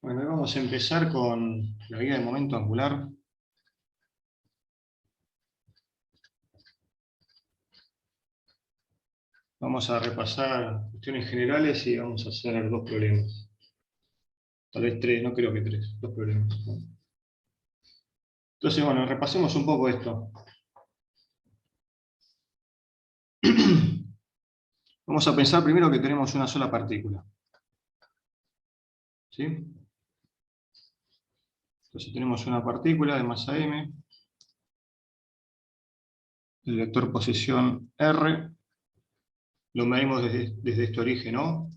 Bueno, hoy vamos a empezar con la guía de momento angular. Vamos a repasar cuestiones generales y vamos a hacer dos problemas. Tal vez tres, no creo que tres, dos problemas. Entonces, bueno, repasemos un poco esto. Vamos a pensar primero que tenemos una sola partícula. ¿Sí? Entonces tenemos una partícula de masa m, el vector posición r, lo medimos desde este origen O,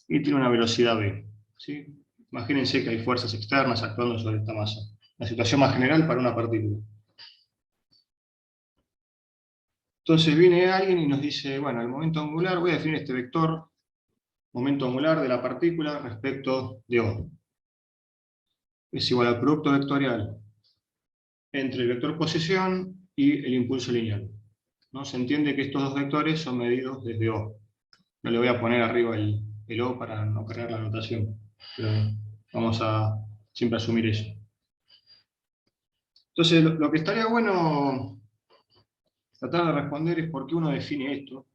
y tiene una velocidad v. ¿Sí? Imagínense que hay fuerzas externas actuando sobre esta masa. La situación más general para una partícula. Entonces viene alguien y nos dice, bueno, el momento angular, voy a definir este vector, momento angular de la partícula respecto de O. Es igual al producto vectorial entre el vector posición y el impulso lineal. ¿No? Se entiende que estos dos vectores son medidos desde O. No le voy a poner arriba el O para no cargar la notación, pero vamos a siempre asumir eso. Entonces, lo que estaría bueno tratar de responder es por qué uno define esto,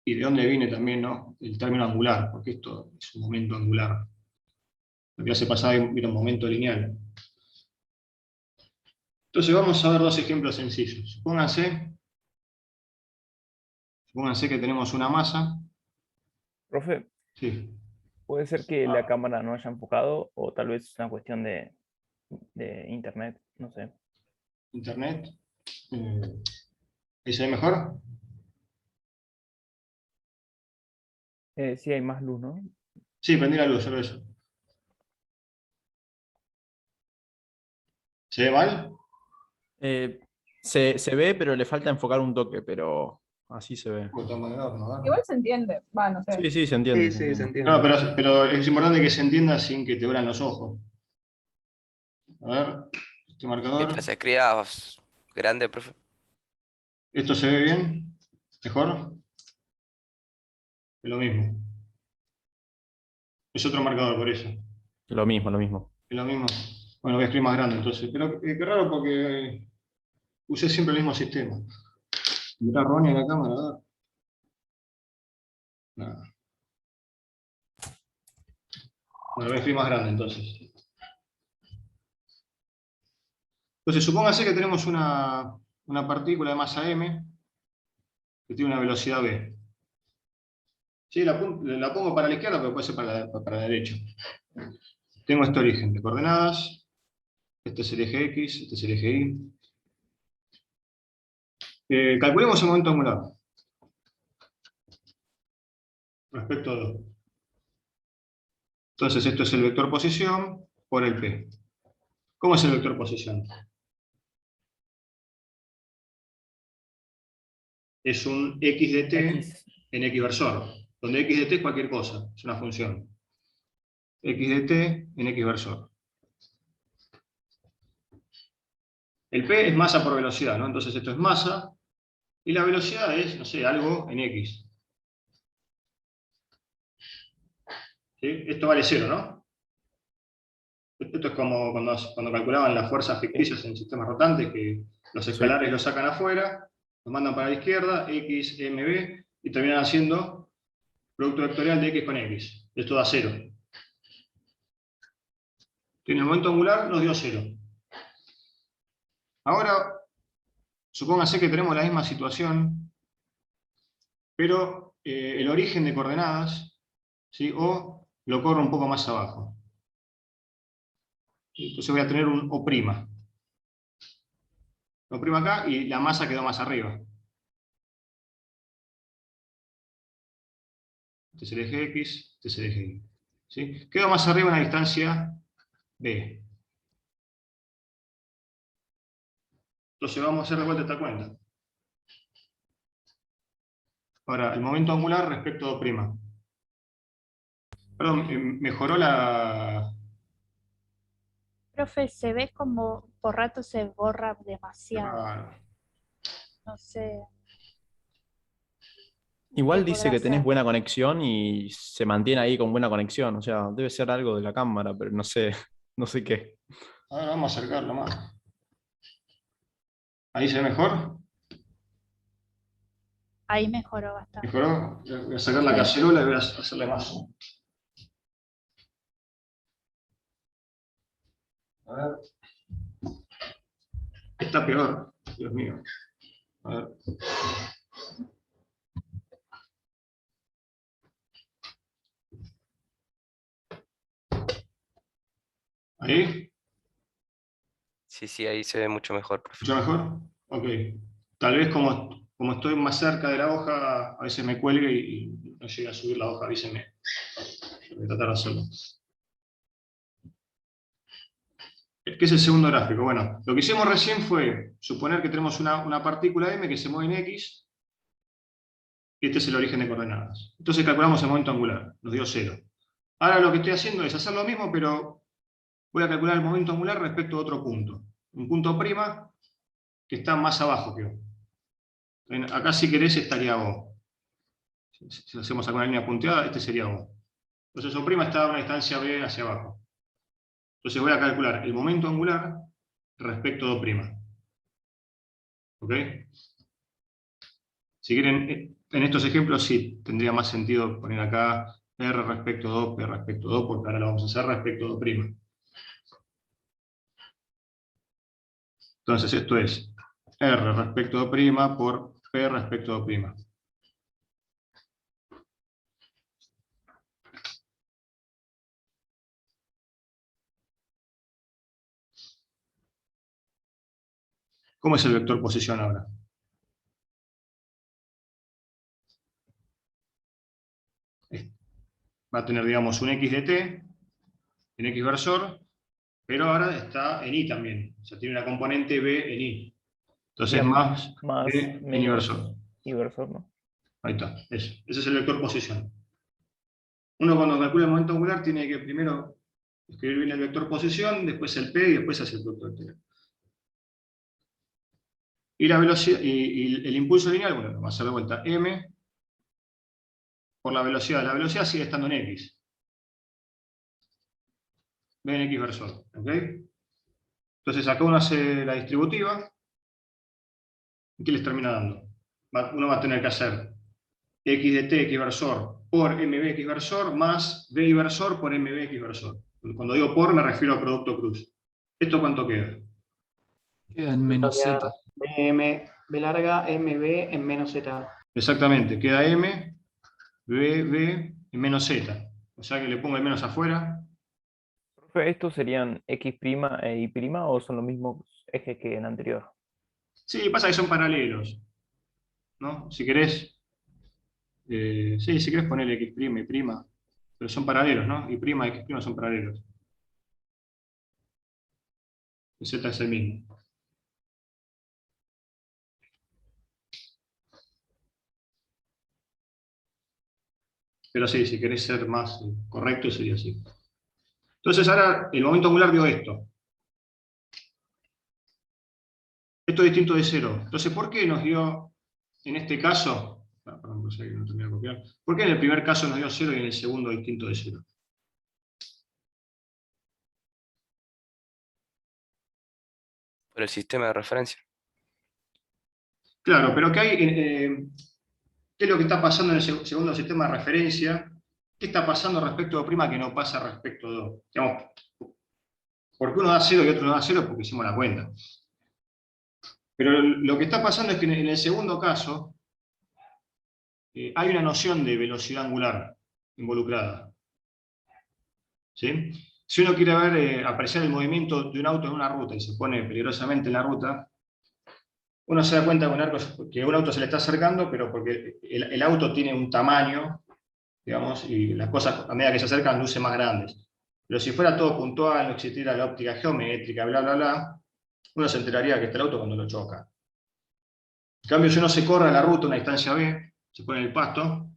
y de dónde viene también, ¿no?, el término angular, porque esto es un momento angular. La clase pasada era un momento lineal. Entonces vamos a ver dos ejemplos sencillos. Supónganse que tenemos una masa. Profe, Sí. puede ser que la cámara no haya enfocado o tal vez es una cuestión de internet, no sé. Internet. ¿Ahí se ve mejor? Sí hay más luz, ¿no? Sí, prendí la luz, solo eso. ¿Se ve mal? Eh, se ve, pero le falta enfocar un toque, pero así se ve. Botón de horno, a ver. Igual se entiende, va, no sé. Sí, sí, se entiende. Sí, sí, se entiende. No, pero es importante que se entienda sin que te duelan los ojos. A ver, este marcador. Mientras se escriba grande, profe. ¿Esto se ve bien? ¿Mejor? Es lo mismo. Es otro marcador por eso. Lo mismo, lo mismo. Es lo mismo. Bueno, voy a escribir más grande entonces. Pero qué raro porque usé siempre el mismo sistema. Mirá Ronnie en la cámara, a ver. Nada. Bueno, voy a escribir más grande entonces. Entonces, supóngase que tenemos una partícula de masa m que tiene una velocidad v. Sí, la pongo para la izquierda, pero puede ser para la derecha. Tengo este origen de coordenadas. Este es el eje X, este es el eje Y. Calculemos el momento angular respecto a 2. Entonces, esto es el vector posición por el P. ¿Cómo es el vector posición? Es un x de t X. en x versor, donde x de t es cualquier cosa, es una función. X de t en x versor. El P es masa por velocidad, ¿no? Entonces esto es masa, y la velocidad es, no sé, algo en x. ¿Sí? Esto vale 0, ¿no? Esto es como cuando calculaban las fuerzas ficticias en sistemas rotantes, que los escalares los sacan afuera, los mandan para la izquierda, x, mb, y terminan haciendo producto vectorial de x con x. Esto da 0. En el momento angular nos dio 0. Ahora, supóngase que tenemos la misma situación, pero el origen de coordenadas, ¿sí?, O, lo corro un poco más abajo. Entonces voy a tener un O'. O' acá y la masa quedó más arriba. Este es el eje X, este es el eje Y. ¿Sí? Quedó más arriba una distancia B. Entonces vamos a hacer de vuelta esta cuenta. Ahora, el momento angular respecto a O'. Perdón, mejoró la... Profe, se ve como por rato se borra demasiado. Ah, No sé. Igual ¿Qué dice podrá que tenés ser? buena conexión y se mantiene ahí con buena conexión. O sea, debe ser algo de la cámara, pero no sé, no sé qué. Ahora vamos a acercarlo más. ¿Ahí se ve mejor? Ahí mejoró bastante. ¿Mejoró? Voy a sacar la Sí. cacerola y voy a hacerle más. A ver. Está peor, Dios mío. A ver. ¿Ahí? Sí, ahí se ve mucho mejor, profe. ¿Mucho mejor? Ok. Tal vez como estoy más cerca de la hoja, a veces me cuelgue y no llegue a subir la hoja, avíseme. Voy a tratar de hacerlo. ¿Qué es el segundo gráfico? Bueno, lo que hicimos recién fue suponer que tenemos una partícula m que se mueve en x, y este es el origen de coordenadas. Entonces calculamos el momento angular, nos dio 0. Ahora lo que estoy haciendo es hacer lo mismo, pero voy a calcular el momento angular respecto a otro punto. Un punto prima que está más abajo que O. Acá si querés estaría O. Si hacemos alguna línea punteada, este sería O. Entonces O' está a una distancia B hacia abajo. Entonces voy a calcular el momento angular respecto a O'. ¿Ok? Si quieren, en estos ejemplos sí tendría más sentido poner acá R respecto a O, P respecto a O, porque ahora lo vamos a hacer respecto a O'. Entonces esto es R respecto a O' por P respecto a O'. ¿Cómo es el vector posición ahora? Va a tener, digamos, un x de t en x versor, pero ahora está en y también. O sea, tiene una componente b en y. Entonces, Sería más más b en y versor. menos inversor, ¿no? Ahí está. Ese es el vector posición. Uno cuando calcula el momento angular tiene que primero escribir bien el vector posición, después el p y después hace el producto de t. Y la velocidad y el impulso lineal, bueno, vamos a hacer de vuelta m por la velocidad. La velocidad sigue estando en x. B en x versor. ¿Ok? Entonces acá uno hace la distributiva. ¿Y qué les termina dando? Uno va a tener que hacer x de t x versor por mb x versor más b versor por mb x versor. Cuando digo por me refiero a producto cruz. ¿Esto cuánto queda? Queda en menos z. B larga, MB en menos Z. Exactamente, queda m, b en menos z. O sea que le pongo el menos afuera. Profe, ¿estos serían x' e y' o son los mismos ejes que en anterior? Sí, pasa que son paralelos, ¿no? Si querés, sí, si querés ponerle x' y prima, pero son paralelos, ¿no? Y prima y x' son paralelos. El z es el mismo. Pero sí, si querés ser más correcto, sería así. Entonces ahora el momento angular dio esto. Esto es distinto de 0. Entonces, ¿por qué nos dio, en este caso, perdón, no sé, no terminé de copiar. ¿Por qué en el primer caso nos dio 0 y en el segundo distinto de 0? Por el sistema de referencia. Claro, pero ¿qué es lo que está pasando en el segundo sistema de referencia? ¿Qué está pasando respecto de prima que no pasa respecto de O? Digamos, ¿por qué uno da 0 y otro no da 0? Porque hicimos la cuenta. Pero lo que está pasando es que en el segundo caso hay una noción de velocidad angular involucrada. ¿Sí? Si uno quiere ver, apreciar el movimiento de un auto en una ruta y se pone peligrosamente en la ruta, uno se da cuenta que un auto se le está acercando, pero porque el auto tiene un tamaño, digamos, y las cosas a medida que se acercan lucen más grandes. Pero si fuera todo puntual, no existiera la óptica geométrica, bla, bla, bla, uno se enteraría que está el auto cuando lo choca. En cambio, si uno se corre a la ruta, una distancia B, se pone en el pasto,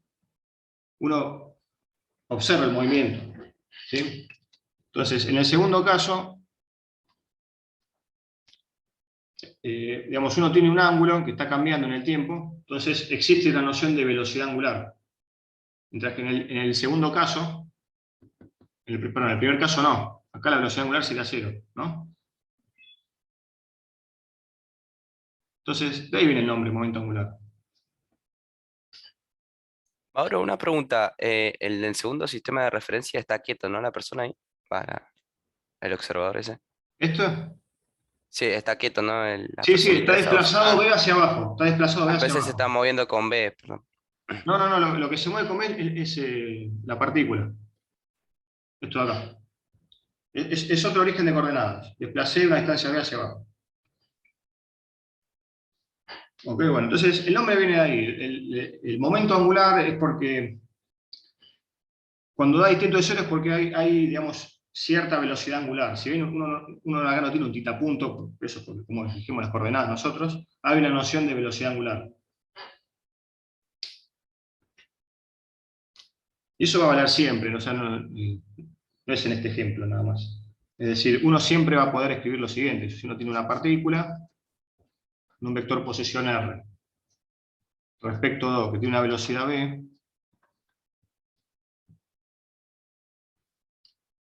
uno observa el movimiento. ¿Sí? Entonces, en el segundo caso, digamos, uno tiene un ángulo que está cambiando en el tiempo, entonces existe la noción de velocidad angular. Mientras que en el segundo caso, perdón, en el primer caso no. Acá la velocidad angular sería 0, ¿no? Entonces, de ahí viene el nombre, momento angular. Ahora una pregunta, en el segundo sistema de referencia está quieto, ¿no? La persona ahí, para el observador ese. ¿Esto? Sí, está quieto, ¿no? La Sí, sí, está personita esa. desplazado B hacia abajo. Está desplazado B A hacia veces se está abajo. moviendo con B, perdón. No, lo que se mueve con B es la partícula. Esto de acá. Es otro origen de coordenadas. Desplacé una distancia B hacia abajo. Ok, bueno, entonces el nombre viene de ahí. El momento angular es porque cuando da distinto de cero es porque hay, digamos, cierta velocidad angular. Si bien uno acá no tiene un titapunto, eso es porque, como dijimos las coordenadas nosotros, hay una noción de velocidad angular. Y eso va a valer siempre, ¿no? O sea, no es en este ejemplo nada más. Es decir, uno siempre va a poder escribir lo siguiente. Si uno tiene una partícula, en un vector posición R, respecto a 2, que tiene una velocidad v,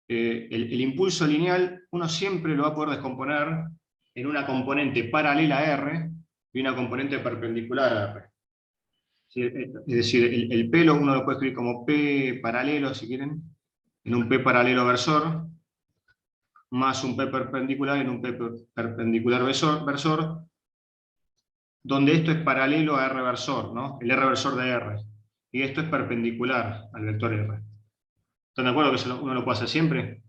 el impulso lineal uno siempre lo va a poder descomponer en una componente paralela a R y una componente perpendicular a R. ¿Sí? Es decir, el P uno lo puede escribir como P paralelo, si quieren, en un P paralelo versor, más un P perpendicular en un P perpendicular versor, donde esto es paralelo a R versor, ¿no? El R versor de R. Y esto es perpendicular al vector R. ¿Están de acuerdo que uno lo puede hacer siempre?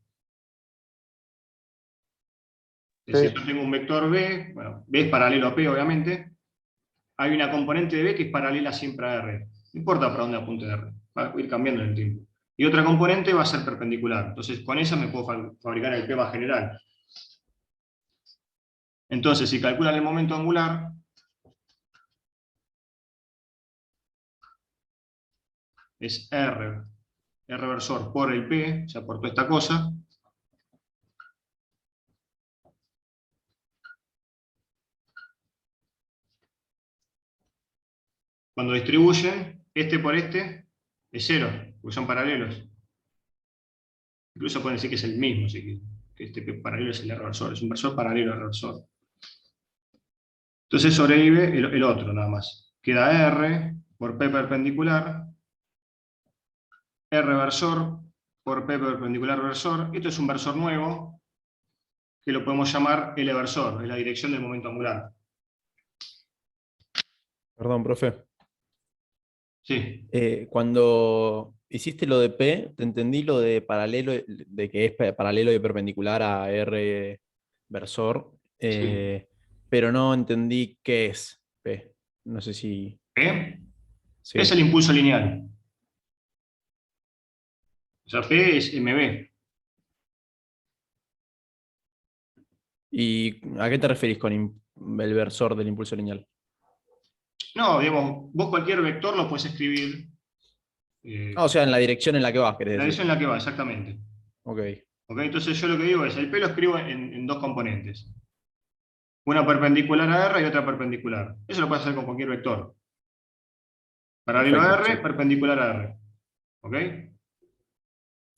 Es decir, yo tengo un vector B, bueno, B es paralelo a P, obviamente. Hay una componente de B que es paralela siempre a R. No importa para dónde apunte R, va a ir cambiando en el tiempo. Y otra componente va a ser perpendicular. Entonces, con esa me puedo fabricar el P más general. Entonces, si calculan el momento angular, es R versor por el P, o sea, por toda esta cosa. Cuando distribuyen, este por este es 0, porque son paralelos. Incluso pueden decir que es el mismo, así que este paralelo es el R versor, es un versor paralelo al versor. Entonces sobrevive el otro nada más. Queda R por P perpendicular, R versor por P perpendicular versor. Esto es un versor nuevo, que lo podemos llamar L versor, es la dirección del momento angular. Perdón, profe. Sí, Cuando hiciste lo de P, te entendí lo de paralelo, de que es paralelo y perpendicular a R versor, sí. pero no entendí qué es P. No sé si... P es Sí. el impulso lineal. O sea, P es MB. ¿Y a qué te referís con el versor del impulso lineal? No, digamos, vos cualquier vector lo puedes escribir Ah, o sea, en la dirección en la que vas, querés la decir. dirección en la que va, exactamente. Ok. ¿Ok? Entonces yo lo que digo es, el P lo escribo en dos componentes. Una perpendicular a R y otra perpendicular. Eso lo puedes hacer con cualquier vector. Paralelo a Perfecto, R, sí. perpendicular a R. ¿Ok?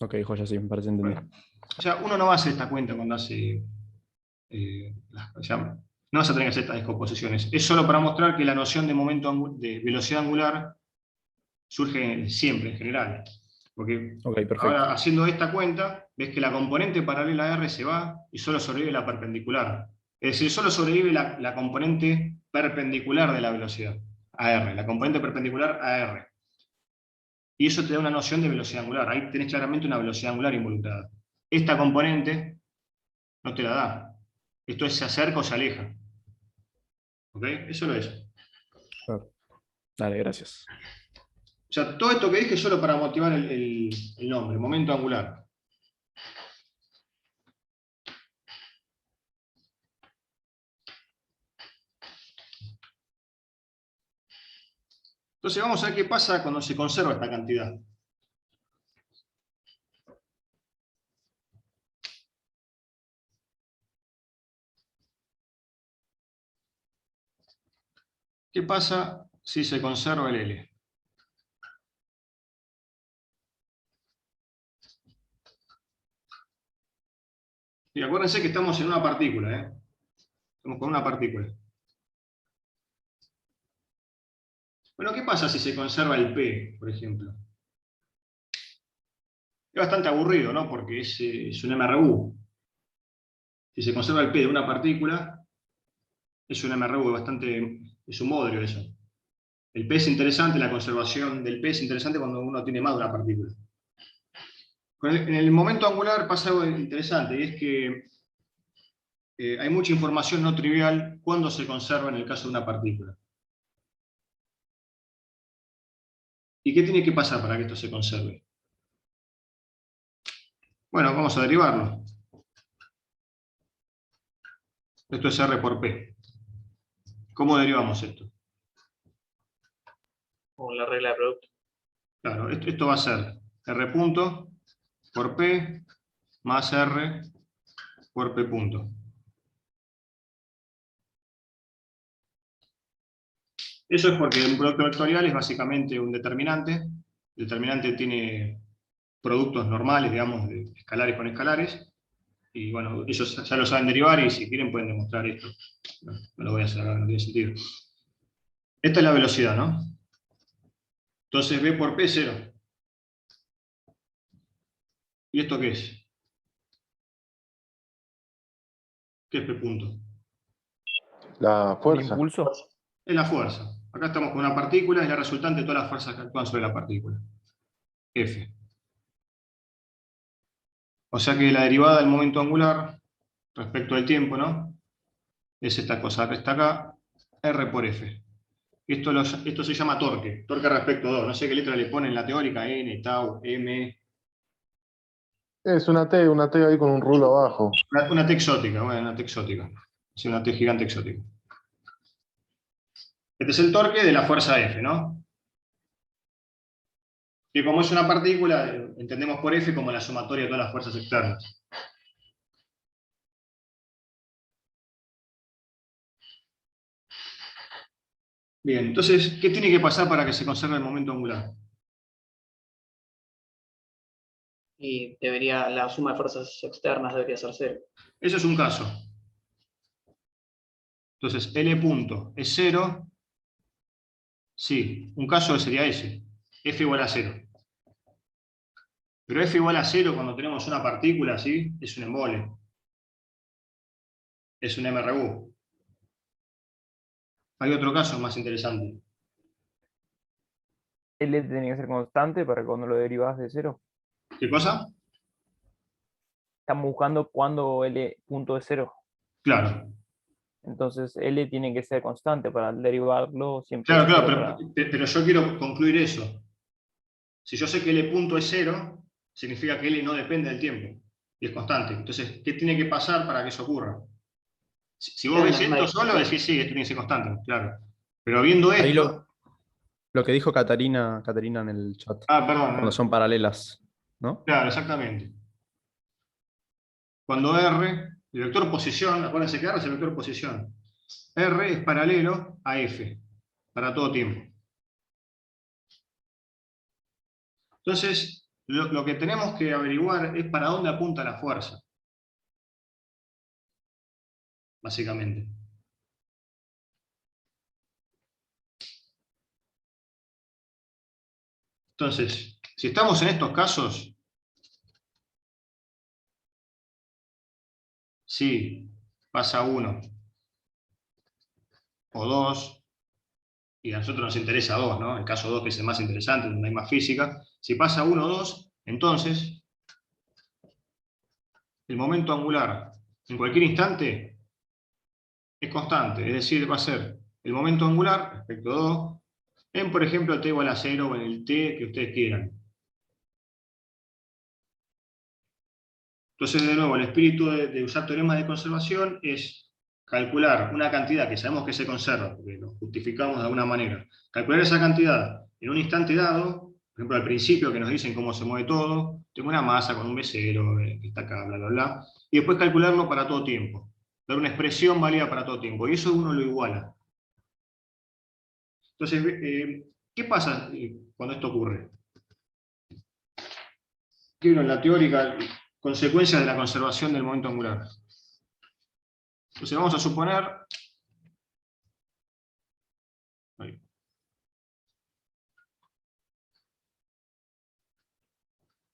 Ok, joya, sí, me parece entender. Bueno. O sea, uno no va a hacer esta cuenta cuando hace... o sea, no vas a tener que hacer estas descomposiciones. Es solo para mostrar que la noción de de velocidad angular surge siempre, en general. Porque Ok, perfecto. ahora, haciendo esta cuenta, ves que la componente paralela a R se va y solo sobrevive la perpendicular. Es decir, solo sobrevive la componente perpendicular de la velocidad a R, la componente perpendicular a R. Y eso te da una noción de velocidad angular. Ahí tenés claramente una velocidad angular involucrada. Esta componente no te la da. Esto es se acerca o se aleja. ¿Ok? Eso lo es. Claro. Dale, gracias. O sea, todo esto que dije es solo para motivar el nombre, momento angular. Entonces vamos a ver qué pasa cuando se conserva esta cantidad. ¿Qué pasa si se conserva el L? Y acuérdense que estamos en una partícula, ¿eh? Estamos con una partícula. Bueno, ¿qué pasa si se conserva el P, por ejemplo? Es bastante aburrido, ¿no? Porque es un MRU. Si se conserva el P de una partícula, es un MRU, es un modrio eso. El P es interesante, la conservación del P es interesante cuando uno tiene más de una partícula. En el momento angular pasa algo interesante, y es que hay mucha información no trivial cuando se conserva en el caso de una partícula. ¿Y qué tiene que pasar para que esto se conserve? Bueno, vamos a derivarlo. Esto es R por P. ¿Cómo derivamos esto? Con la regla de producto. Claro, esto va a ser R punto por P más R por P punto. Eso es porque un producto vectorial es básicamente un determinante. El determinante tiene productos normales, digamos, de escalares con escalares. Y bueno, ellos ya lo saben derivar y si quieren pueden demostrar esto. No lo voy a hacer ahora, no tiene sentido. Esta es la velocidad, ¿no? Entonces B por P es 0. ¿Y esto qué es? ¿Qué es P punto? La ¿El fuerza. impulso? Es la fuerza. Acá estamos con una partícula, es la resultante de todas las fuerzas que actúan sobre la partícula. F. O sea que la derivada del momento angular respecto al tiempo, ¿no? Es esta cosa que está acá, R por F. Esto se llama torque, torque respecto a 2. No sé qué letra le ponen en la teórica, N, tau, M. Es una T ahí con un rulo abajo. Una T exótica, bueno, una T exótica. Sí, una T gigante exótica. Este es el torque de la fuerza F, ¿no? Que como es una partícula, entendemos por F como la sumatoria de todas las fuerzas externas. Bien, entonces, ¿qué tiene que pasar para que se conserve el momento angular? Y la suma de fuerzas externas debería ser 0. Eso es un caso. Entonces, L punto es 0. Sí, un caso sería ese. F igual a 0. Pero F igual a 0 cuando tenemos una partícula así, es un embole. Es un MRU. Hay otro caso más interesante. L tiene que ser constante para cuando lo derivas de 0. ¿Qué cosa? Estamos buscando cuando L punto es 0. Claro. Entonces L tiene que ser constante para derivarlo siempre. Claro, de claro, 0 para- pero yo quiero concluir eso. Si yo sé que L punto es 0, significa que L no depende del tiempo. Y es constante. Entonces, ¿qué tiene que pasar para que eso ocurra? Si vos ves esto solo, decís, sí, esto tiene que ser constante, claro. Pero viendo Ahí esto... lo que dijo Catarina en el chat, Ah, perdón. cuando son paralelas, ¿no? Claro, exactamente. Cuando R, el vector posición, acuérdense que R es el vector posición. R es paralelo a F, para todo tiempo. Entonces, lo que tenemos que averiguar es para dónde apunta la fuerza. Básicamente. Entonces, si estamos en estos casos, sí, pasa 1 o 2, y a nosotros nos interesa 2, ¿no? El caso 2 que es el más interesante, donde hay más física. Si pasa 1 o 2, entonces, el momento angular en cualquier instante es constante, es decir, va a ser el momento angular respecto a 2 en, por ejemplo, t igual a 0 o en el t que ustedes quieran. Entonces, de nuevo, el espíritu de usar teoremas de conservación es calcular una cantidad que sabemos que se conserva, porque lo justificamos de alguna manera. Calcular esa cantidad en un instante dado, por ejemplo, al principio que nos dicen cómo se mueve todo, tengo una masa con un V0, que está acá, bla, bla, bla, y después calcularlo para todo tiempo. Dar una expresión válida para todo tiempo, y eso uno lo iguala. Entonces, ¿qué pasa cuando esto ocurre? Quiero en la teórica consecuencias de la conservación del momento angular. Entonces vamos a suponer... Ahí.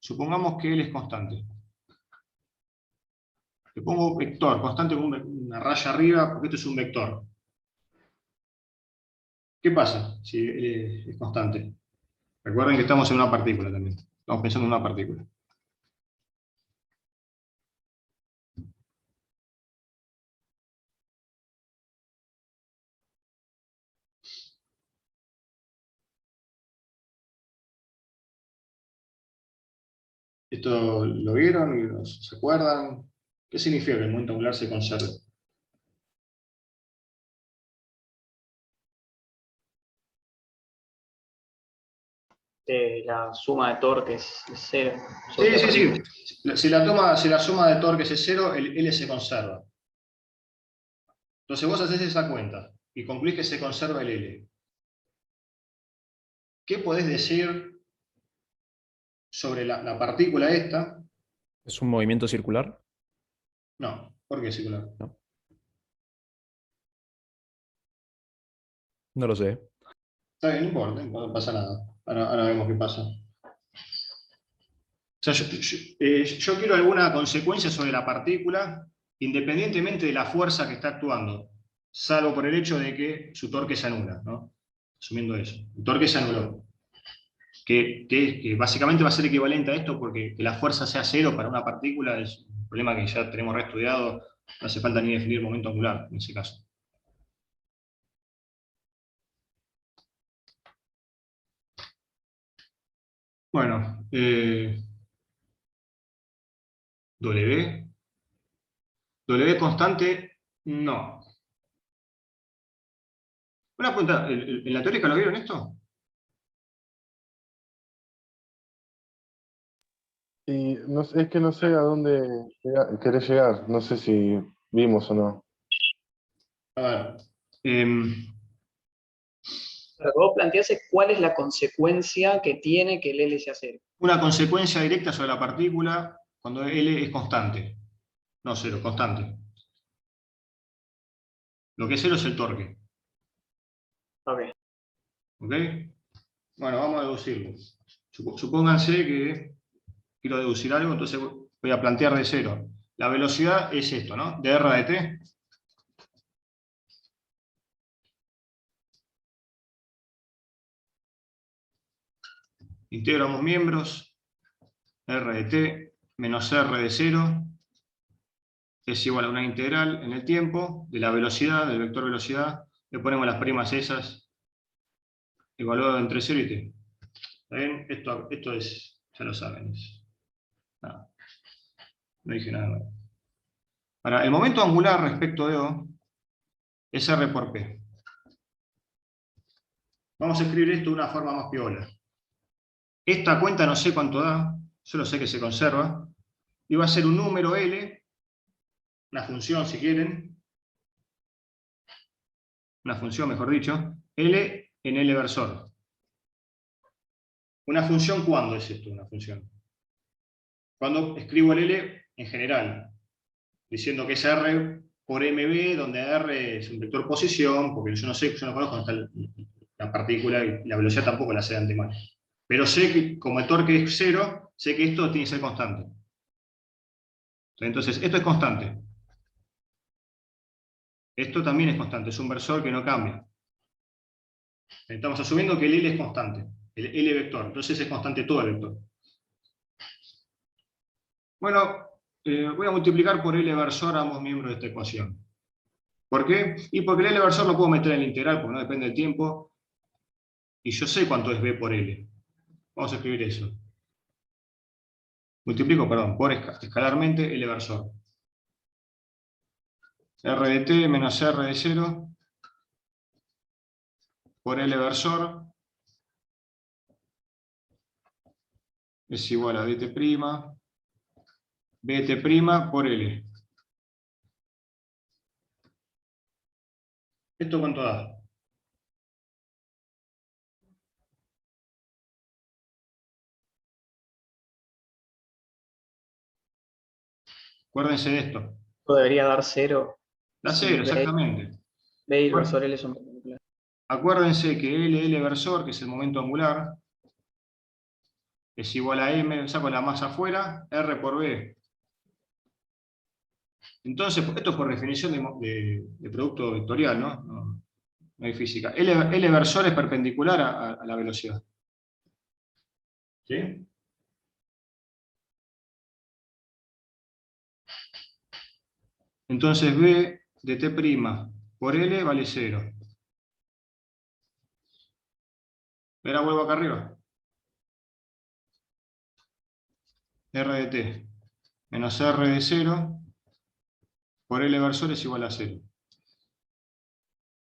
Supongamos que L es constante. Le pongo vector, constante con una raya arriba, porque esto es un vector. ¿Qué pasa si L es constante? Recuerden que estamos en una partícula también. Estamos pensando en una partícula. ¿Esto lo vieron? ¿Se acuerdan? ¿Qué significa que el momento angular se conserve? La suma de torques es cero. Sí. Si la suma de torques es cero, el L se conserva. Entonces vos haces esa cuenta y concluís que se conserva el L. ¿Qué podés decir sobre la partícula esta? ¿Es un movimiento circular? No, ¿por qué circular? No lo sé. Está bien, no pasa nada. Ahora vemos qué pasa. O sea, yo quiero alguna consecuencia sobre la partícula, independientemente de la fuerza que está actuando, salvo por el hecho de que su torque se anula, ¿no? Asumiendo eso. El torque se anuló. Que básicamente va a ser equivalente a esto, porque que la fuerza sea cero para una partícula es un problema que ya tenemos reestudiado, no hace falta ni definir momento angular en ese caso. Bueno, W constante, no. Una pregunta, ¿en la teórica lo vieron esto? Y no, es que no sé a dónde querés llegar. No sé si vimos o no. A ver. Lo que vos planteás es cuál es la consecuencia que tiene que el L sea cero. Una consecuencia directa sobre la partícula cuando L es constante. No cero, constante. Lo que es cero es el torque. Ok. ¿Ok? Bueno, vamos a deducirlo. Supónganse que quiero deducir algo, entonces voy a plantear de cero. La velocidad es esto, ¿no? De R de t. Integro ambos miembros. R de t menos R de 0 es igual a una integral en el tiempo de la velocidad, del vector velocidad. Le ponemos las primas esas evaluado entre 0 y t. ¿Está bien? Esto es, ya lo saben. Nada. No dije nada más. Ahora, el momento angular respecto de O es R por P. Vamos a escribir esto de una forma más piola. Esta cuenta no sé cuánto da, solo sé que se conserva, y va a ser un número L, una función si quieren, una función mejor dicho, L en L versor. ¿Una función cuándo es esto una función? Cuando escribo el L en general, diciendo que es R por MB, donde R es un vector posición, porque yo no sé, yo no conozco dónde está la partícula y la velocidad tampoco la sé de antemano. Pero sé que como el torque es cero, sé que esto tiene que ser constante. Entonces, esto es constante. Esto también es constante, es un versor que no cambia. Estamos asumiendo que el L es constante, el L vector, entonces es constante todo el vector. Bueno, voy a multiplicar por L versor a ambos miembros de esta ecuación. ¿Por qué? Y porque el L versor lo puedo meter en el integral, porque no depende del tiempo, y yo sé cuánto es B por L. Vamos a escribir eso. Multiplico, perdón, por escalarmente L versor. R de t menos R de 0 por L versor es igual a dt', bt' por L. ¿Esto cuánto da? Acuérdense de esto. Esto debería dar 0. Da Sí, 0, B. exactamente. B y el Bueno. versor L son perpendiculares. Acuérdense que LL versor, que es el momento angular, es igual a M, saco la masa afuera, R por B. Entonces, esto es por definición de producto vectorial, ¿no? No hay física. L versor es perpendicular a la velocidad. ¿Sí? Entonces B de T' por L vale 0. Ahora vuelvo acá arriba. R de T menos R de 0 por L versor es igual a 0.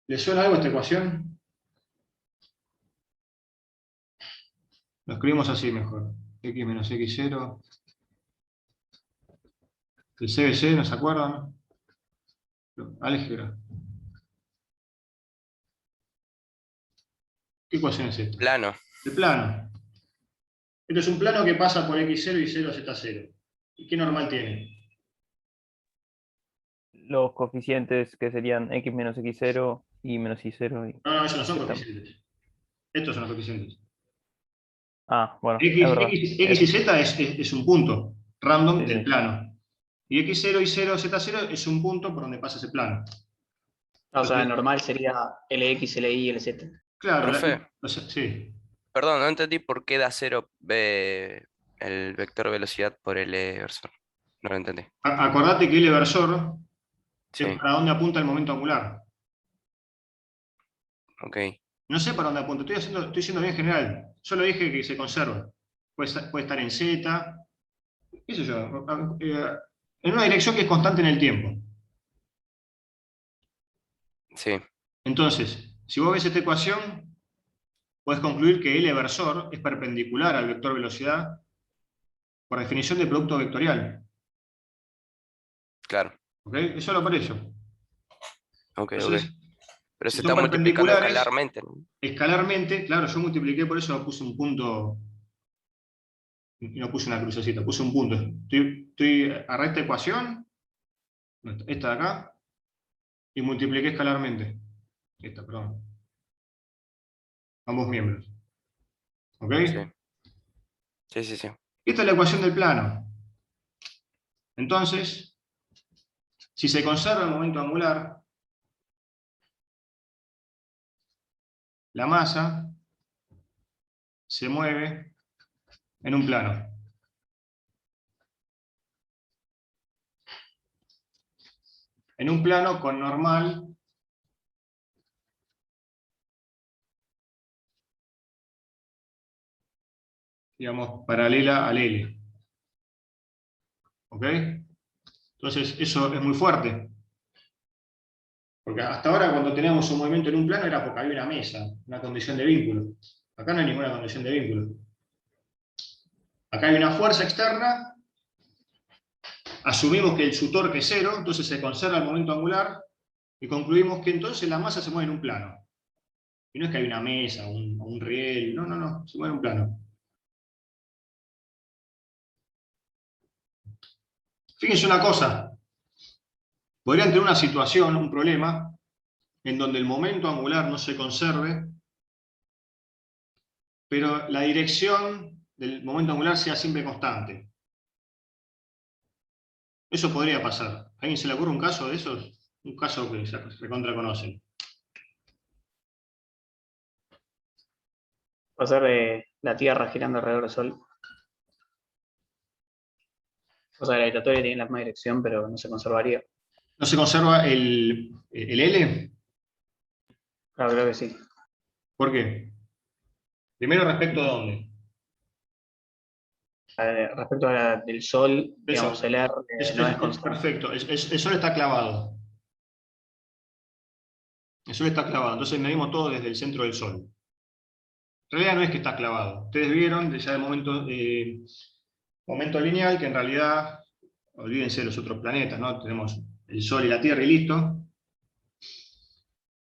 ¿Le suena algo esta ecuación? Lo escribimos así mejor. X menos X0. El CBC, ¿no se acuerdan? Álgebra. ¿Qué ecuación es esta? Plano. El plano. Esto es un plano que pasa por X0 y 0 Z0. ¿Y qué normal tiene? Los coeficientes que serían x menos x0 y menos y0. No, esos no son Z. coeficientes. Estos son los coeficientes. Ah, bueno, X, es verdad. X y Z es un punto random Sí, del sí. plano. Y X0 y 0 Z0 es un punto por donde pasa ese plano. O sea, Entonces, normal sería LX, LY, LZ. claro, Profe. Sí. Perdón, no entendí por qué da 0 el vector velocidad por L versor. No lo entendí. Acordate que L versor Sí, es para dónde apunta el momento angular. ok. No sé para dónde apunta, estoy siendo bien general. Solo dije que se conserva. Puede estar en Z, qué sé yo, en una dirección que es constante en el tiempo. Sí, Entonces, si vos ves esta ecuación, puedes concluir que L versor es perpendicular al vector velocidad por definición de producto vectorial. claro. ¿Ok? Es solo por eso. Ok, ok. Entonces, Pero si se son está multiplicando perpendiculares, escalarmente, ¿no? escalarmente, claro, yo multipliqué, por eso puse un punto, y no puse una crucecita, puse un punto. Agarré esta ecuación, esta de acá, y multipliqué escalarmente. Esta, perdón. Ambos miembros. ¿Ok? Sí, sí, sí, sí. Esta es la ecuación del plano. Entonces, si se conserva el momento angular, la masa se mueve en un plano. En un plano con normal digamos, paralela al L. ¿Ok? Entonces, eso es muy fuerte. Porque hasta ahora, cuando teníamos un movimiento en un plano, era porque había una mesa, una condición de vínculo. Acá no hay ninguna condición de vínculo. Acá hay una fuerza externa, asumimos que su torque es 0, entonces se conserva el momento angular, y concluimos que entonces la masa se mueve en un plano. Y no es que hay una mesa, un riel, no, se mueve en un plano. Fíjense una cosa, podrían tener una situación, un problema, en donde el momento angular no se conserve, pero la dirección del momento angular sea siempre constante. Eso podría pasar. ¿A alguien se le ocurre un caso de esos? Un caso que se recontra conocen. Va a ser la Tierra girando alrededor del Sol. O sea, la gravitatoria tiene la misma dirección, pero no se conservaría. ¿No se conserva el L? Claro, creo que sí. ¿Por qué? Primero, respecto a dónde. Respecto a del Sol, digamos, el R no es constante. Perfecto. El Sol está clavado. El Sol está clavado. Entonces medimos todo desde el centro del Sol. En realidad no es que está clavado. Ustedes vieron ya el momento lineal, que en realidad, olvídense de los otros planetas, ¿no? Tenemos el Sol y la Tierra y listo.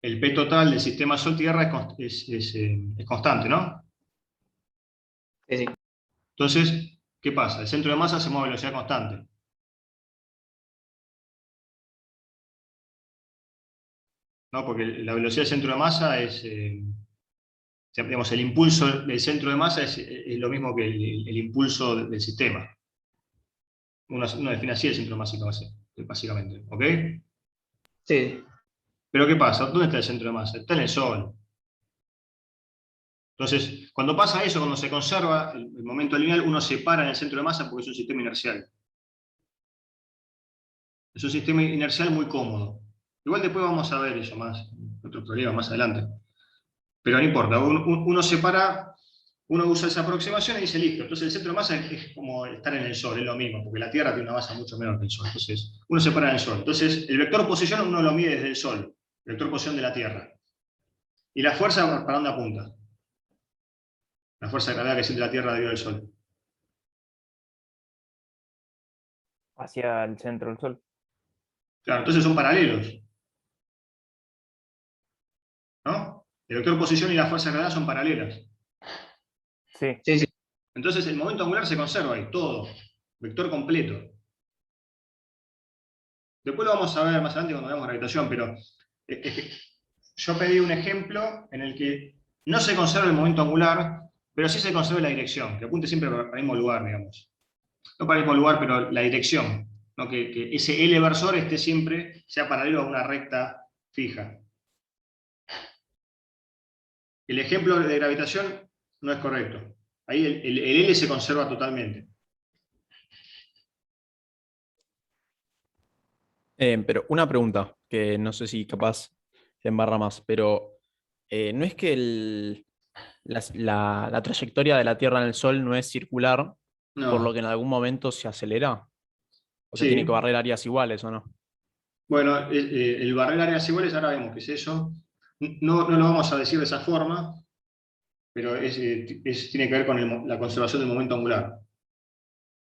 El P total del sistema Sol-Tierra es constante, ¿no? Sí, sí. Entonces, ¿qué pasa? El centro de masa se mueve a velocidad constante. ¿no? Porque la velocidad del centro de masa es, digamos, el impulso del centro de masa es lo mismo que el impulso del sistema. Uno define así el centro de masa, básicamente, ¿ok? Sí, Pero ¿qué pasa? ¿Dónde está el centro de masa? Está en el Sol. Entonces, cuando pasa eso, cuando se conserva el momento lineal, uno se para en el centro de masa porque es un sistema inercial. Es un sistema inercial muy cómodo. Igual después vamos a ver eso más, otro problema más adelante. Pero no importa, uno se para, uno usa esa aproximación y dice listo. Entonces el centro de masa es como estar en el Sol, es lo mismo, porque la Tierra tiene una masa mucho menor que el Sol. Entonces, uno se para en el Sol. Entonces, el vector posición uno lo mide desde el Sol, el vector posición de la Tierra. ¿Y la fuerza para dónde apunta? La fuerza de gravedad que siente la Tierra debido al Sol. Hacia el centro del Sol. Claro, entonces son paralelos. ¿No? El vector posición y la fuerza de gravedad son paralelas. Sí. sí, sí. Entonces el momento angular se conserva ahí, todo. Vector completo. Después lo vamos a ver más adelante cuando veamos gravitación, pero yo pedí un ejemplo en el que no se conserva el momento angular, pero sí se conserva la dirección, que apunte siempre para el mismo lugar, digamos. No para el mismo lugar, pero la dirección. ¿No? Que ese L versor esté siempre, sea paralelo a una recta fija. El ejemplo de gravitación no es correcto. Ahí el L se conserva totalmente. Pero una pregunta, que no sé si capaz se embarra más, pero ¿no es que la trayectoria de la Tierra en el Sol no es circular, No. por lo que en algún momento se acelera? O sea, Sí. tiene que barrer áreas iguales, ¿o no? Bueno, el barrer áreas iguales, ahora vemos qué es eso. No lo vamos a decir de esa forma, pero tiene que ver con la conservación del momento angular.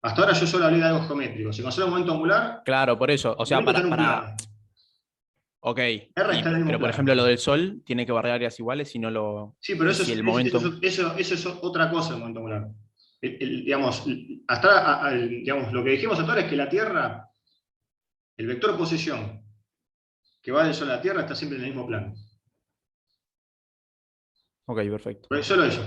Hasta ahora yo solo hablé de algo geométrico. Se conserva el momento angular, Claro, por eso. O el sea, momento está en un plano. Ok. R está en el mismo Pero por plano. ejemplo, lo del Sol tiene que barrer áreas iguales y no lo. Sí, pero y eso, si es, el momento. eso es otra cosa el momento angular. Digamos, hasta digamos, lo que dijimos hasta ahora es que la Tierra, el vector posición que va del Sol a la Tierra está siempre en el mismo plano. Ok, perfecto. Pero solo eso.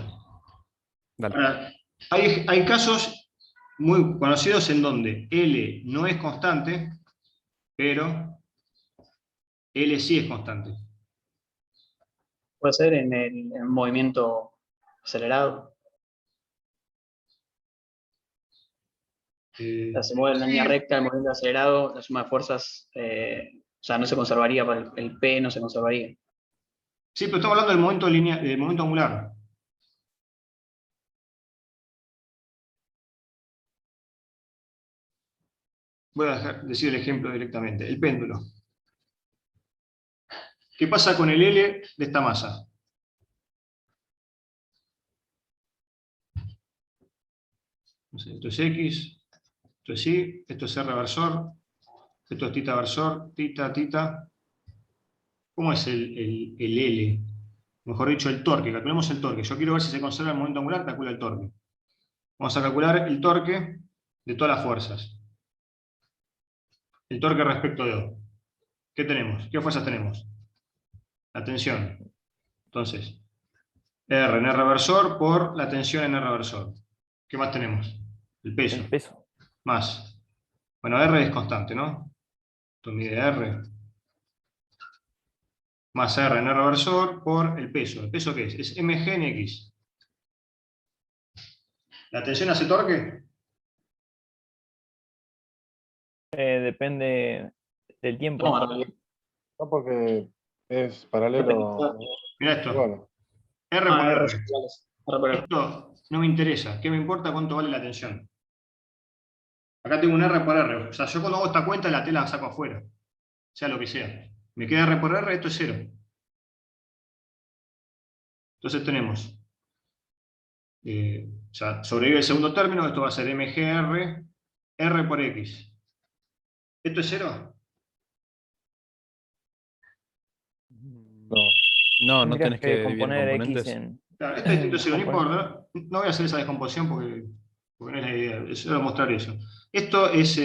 Dale. Ahora, hay casos muy conocidos en donde L no es constante, pero L sí es constante. Puede ser en el movimiento acelerado. O sea, se mueve en línea recta, el movimiento acelerado, la suma de fuerzas, o sea, no se conservaría, para el P no se conservaría. Sí, pero estamos hablando del momento angular. Voy a decir el ejemplo directamente. El péndulo. ¿Qué pasa con el L de esta masa? No sé, esto es X, esto es Y, esto es R versor, esto es tita versor, tita. ¿Cómo es el L? Mejor dicho, el torque. Calculemos el torque. Yo quiero ver si se conserva el momento angular, calcula el torque. Vamos a calcular el torque de todas las fuerzas. El torque respecto de O. ¿Qué tenemos? ¿Qué fuerzas tenemos? La tensión. Entonces, R en R versor por la tensión en R versor. ¿Qué más tenemos? El peso. El peso. Más. Bueno, R es constante, ¿no? Esto mide R. Más R en R versor por el peso. ¿El peso qué es? Es mg en x. ¿La tensión hace torque? Depende del tiempo. No, en realidad. No, porque es paralelo. Mira esto. Bueno, R por R R. iguales. R por R. Esto no me interesa. ¿Qué me importa cuánto vale la tensión? Acá tengo un R por R. O sea, yo cuando hago esta cuenta la tela la saco afuera. Sea lo que sea. Me queda R por R, esto es 0. Entonces tenemos, o sea, sobrevive el segundo término, esto va a ser mgr, R por X. ¿Esto es 0? no. No, no Tendrías tenés que dividir en componer X componentes. en. Claro, esto es distinto a 0, no componentes. importa. No voy a hacer esa descomposición porque no es la idea, es solo mostrar eso. Esto es,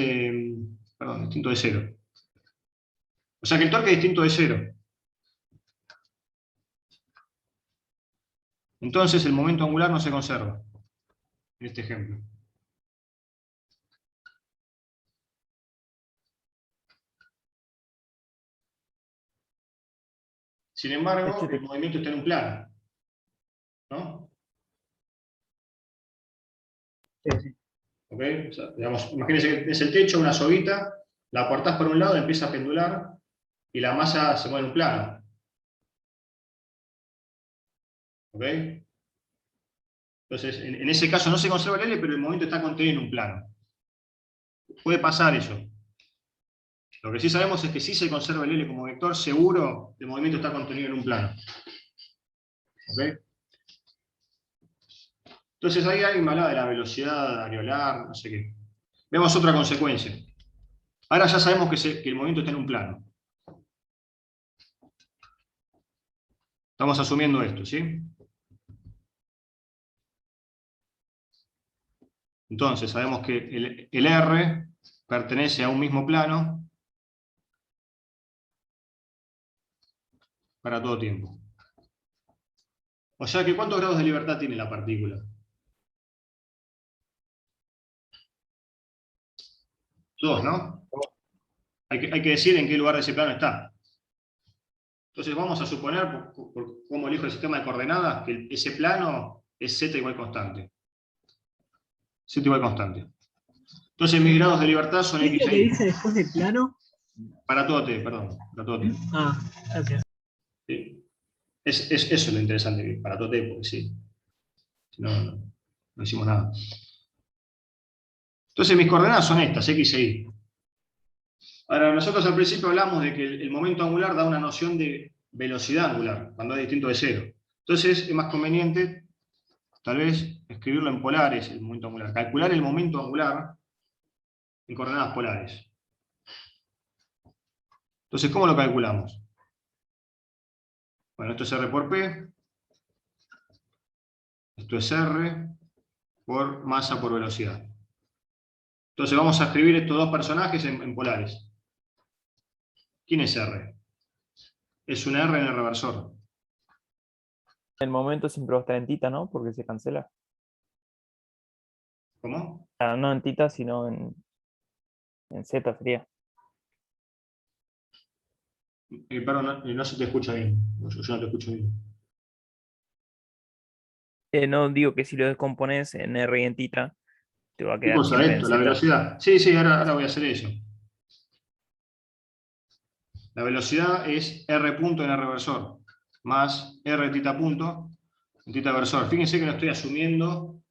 perdón, distinto de 0. O sea que el torque es distinto de 0. Entonces el momento angular no se conserva, en este ejemplo. Sin embargo, el movimiento está en un plano, ¿no? Sí. ¿Ok? O sea, digamos, imagínense que es el techo, una soguita, la cortás por un lado, empieza a pendular, y la masa se mueve en un plano. ¿Ok? Entonces, en ese caso no se conserva el L, pero el movimiento está contenido en un plano. Puede pasar eso. Lo que sí sabemos es que si se conserva el L como vector, seguro el movimiento está contenido en un plano. ¿Ok? Entonces ahí alguien me hablaba de la velocidad areolar, no sé qué. Veamos otra consecuencia. Ahora ya sabemos que el movimiento está en un plano. Estamos asumiendo esto, ¿sí? Entonces sabemos que el R pertenece a un mismo plano para todo tiempo. O sea que ¿cuántos grados de libertad tiene la partícula? 2, ¿no? Hay que decir en qué lugar de ese plano está. Entonces vamos a suponer, por cómo elijo el sistema de coordenadas, que ese plano es z igual constante. Z igual constante. Entonces mis grados de libertad son ¿Qué es x lo que y y. dice después de plano? Para todo t, perdón. Para todo t. Ah, gracias. Sí. Eso es lo interesante, para todo t, porque sí. Si no, no hicimos nada. Entonces mis coordenadas son estas, x e y. Ahora, nosotros al principio hablamos de que el momento angular da una noción de velocidad angular, cuando es distinto de cero. Entonces es más conveniente, tal vez, escribirlo en polares, el momento angular. Calcular el momento angular en coordenadas polares. Entonces, ¿cómo lo calculamos? Bueno, esto es R por P. Esto es R por masa por velocidad. Entonces vamos a escribir estos dos personajes en polares. ¿Quién es R? Es una R en el reversor. El momento siempre va a estar en tita, ¿no? Porque se cancela. ¿Cómo? Ah, no en tita, sino en z sería. Perdón, no se te escucha bien. Yo no te escucho bien. No digo que si lo descompones en R y en tita, te va a ¿Qué quedar cosa siempre en esto? ¿La z. velocidad? Sí, ahora voy a hacer eso. La velocidad es R punto en el reversor, más R tita punto en tita versor. Fíjense que no estoy asumiendo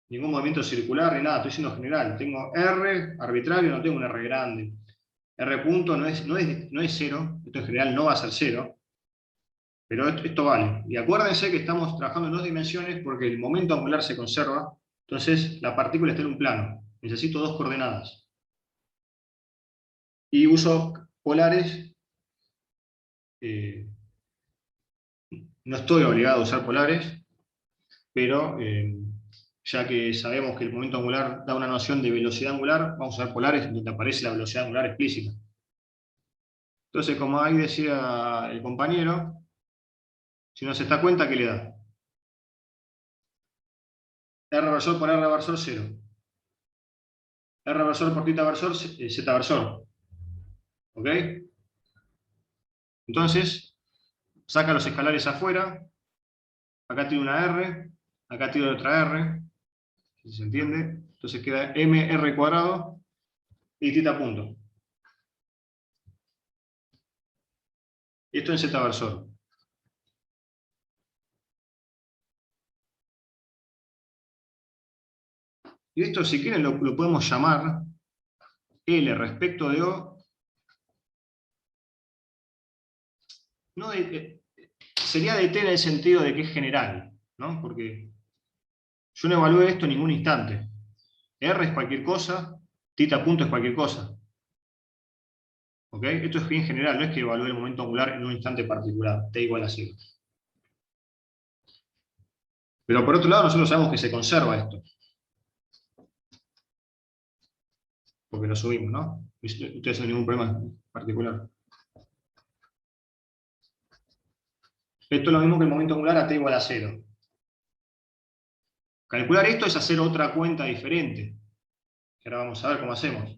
ningún movimiento circular ni nada, estoy siendo general. Tengo R arbitrario, no tengo un R grande. R punto no es cero, esto en general no va a ser cero, pero esto vale. Y acuérdense que estamos trabajando en dos dimensiones porque el momento angular se conserva, entonces la partícula está en un plano. Necesito dos coordenadas. Y uso polares. No estoy obligado a usar polares, pero ya que sabemos que el momento angular da una noción de velocidad angular, vamos a usar polares donde aparece la velocidad angular explícita. Entonces, como ahí decía el compañero, si no se da cuenta, ¿qué le da? R reversor por R reversor 0. R reversor por θ versor, Z versor. ¿Ok? Entonces, saca los escalares afuera. Acá tiene una R, acá tiene otra R. Si se entiende. Entonces queda mr cuadrado y θ punto. Y esto en Z versor. Y esto, si quieren, lo podemos llamar L respecto de O. No sería de T en el sentido de que es general, ¿no? Porque yo no evalué esto en ningún instante. R es cualquier cosa, θ punto es cualquier cosa. ¿Ok? Esto es bien general, no es que evalúe el momento angular en un instante particular, T igual a 0. Pero por otro lado, nosotros sabemos que se conserva esto. Porque lo subimos, ¿no? Ustedes no hay ningún problema particular. Esto es lo mismo que el momento angular a T igual a 0. Calcular esto es hacer otra cuenta diferente. Ahora vamos a ver cómo hacemos.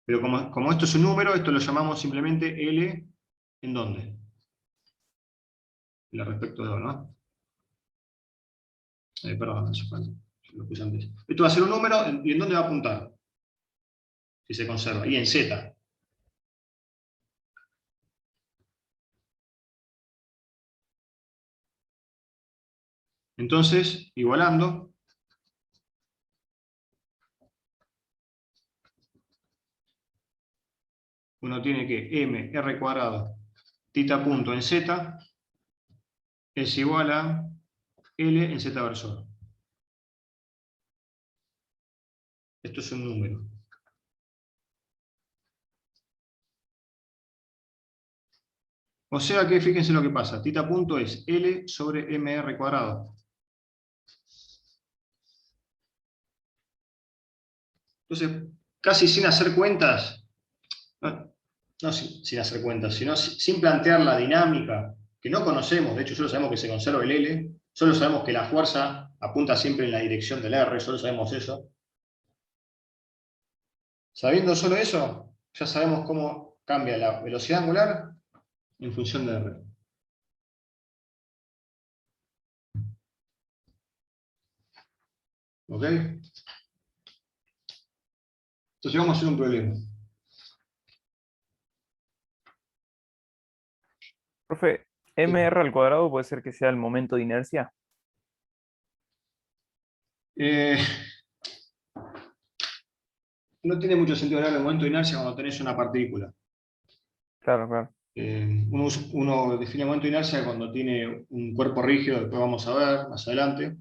Pero como esto es un número, esto lo llamamos simplemente L, ¿en dónde? L respecto de O, ¿no? Perdón, no hace falta. Yo lo puse antes. Esto va a ser un número, ¿y en dónde va a apuntar? Si se conserva. Y en Z. Entonces, igualando, uno tiene que m r cuadrado tita punto en z es igual a L en z versor. Esto es un número. O sea que fíjense lo que pasa. Tita punto es L sobre mr cuadrado. Entonces, casi sin hacer cuentas, no sin hacer cuentas, sino sin plantear la dinámica, que no conocemos, de hecho solo sabemos que se conserva el L, solo sabemos que la fuerza apunta siempre en la dirección del R, solo sabemos eso. Sabiendo solo eso, ya sabemos cómo cambia la velocidad angular en función de R. ¿Ok? Entonces vamos a hacer un problema. Profe, mr al cuadrado puede ser que sea el momento de inercia. No tiene mucho sentido hablar de momento de inercia cuando tenés una partícula. Claro, claro. Uno define momento de inercia cuando tiene un cuerpo rígido, después vamos a ver más adelante.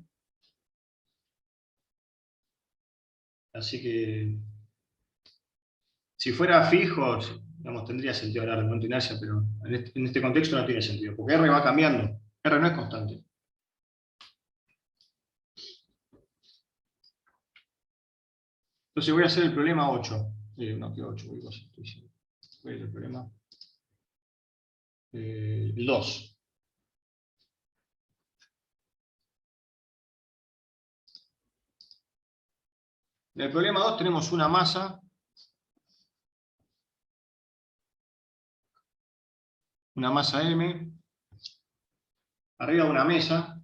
Así que, si fuera fijo, digamos, tendría sentido hablar de momento de inercia, pero en este contexto no tiene sentido, porque R va cambiando, R no es constante. Entonces voy a hacer el problema 8. No, que 8, voy a hacer el problema el 2. En el problema 2 tenemos una masa, M, arriba de una mesa,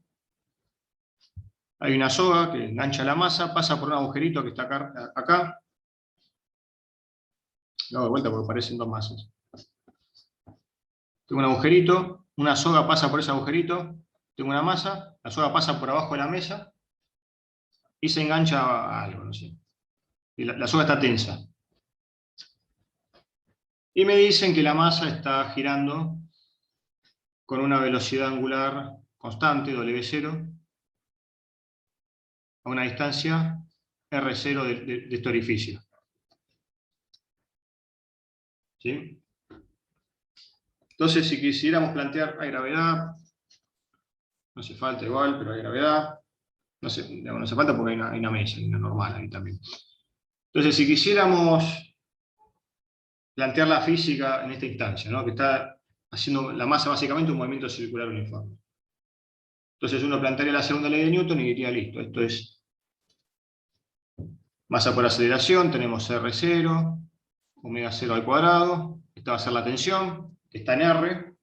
hay una soga que engancha la masa, pasa por un agujerito que está acá. Lo hago de vuelta porque parecen dos masas. Tengo un agujerito, una soga pasa por ese agujerito, tengo una masa, la soga pasa por abajo de la mesa y se engancha a algo, no sé. Y la soga está tensa. Y me dicen que la masa está girando con una velocidad angular constante, W0, a una distancia R0 de este orificio. ¿Sí? Entonces, si quisiéramos plantear, hay gravedad, no hace falta igual, pero hay gravedad. No hace falta porque hay una mesa, hay una normal ahí también. Entonces, si quisiéramos plantear la física en esta instancia, ¿no? Que está haciendo la masa básicamente un movimiento circular uniforme. Entonces uno plantearía la segunda ley de Newton y diría, listo, esto es masa por aceleración, tenemos R0, omega 0 al cuadrado, esta va a ser la tensión, que está en R.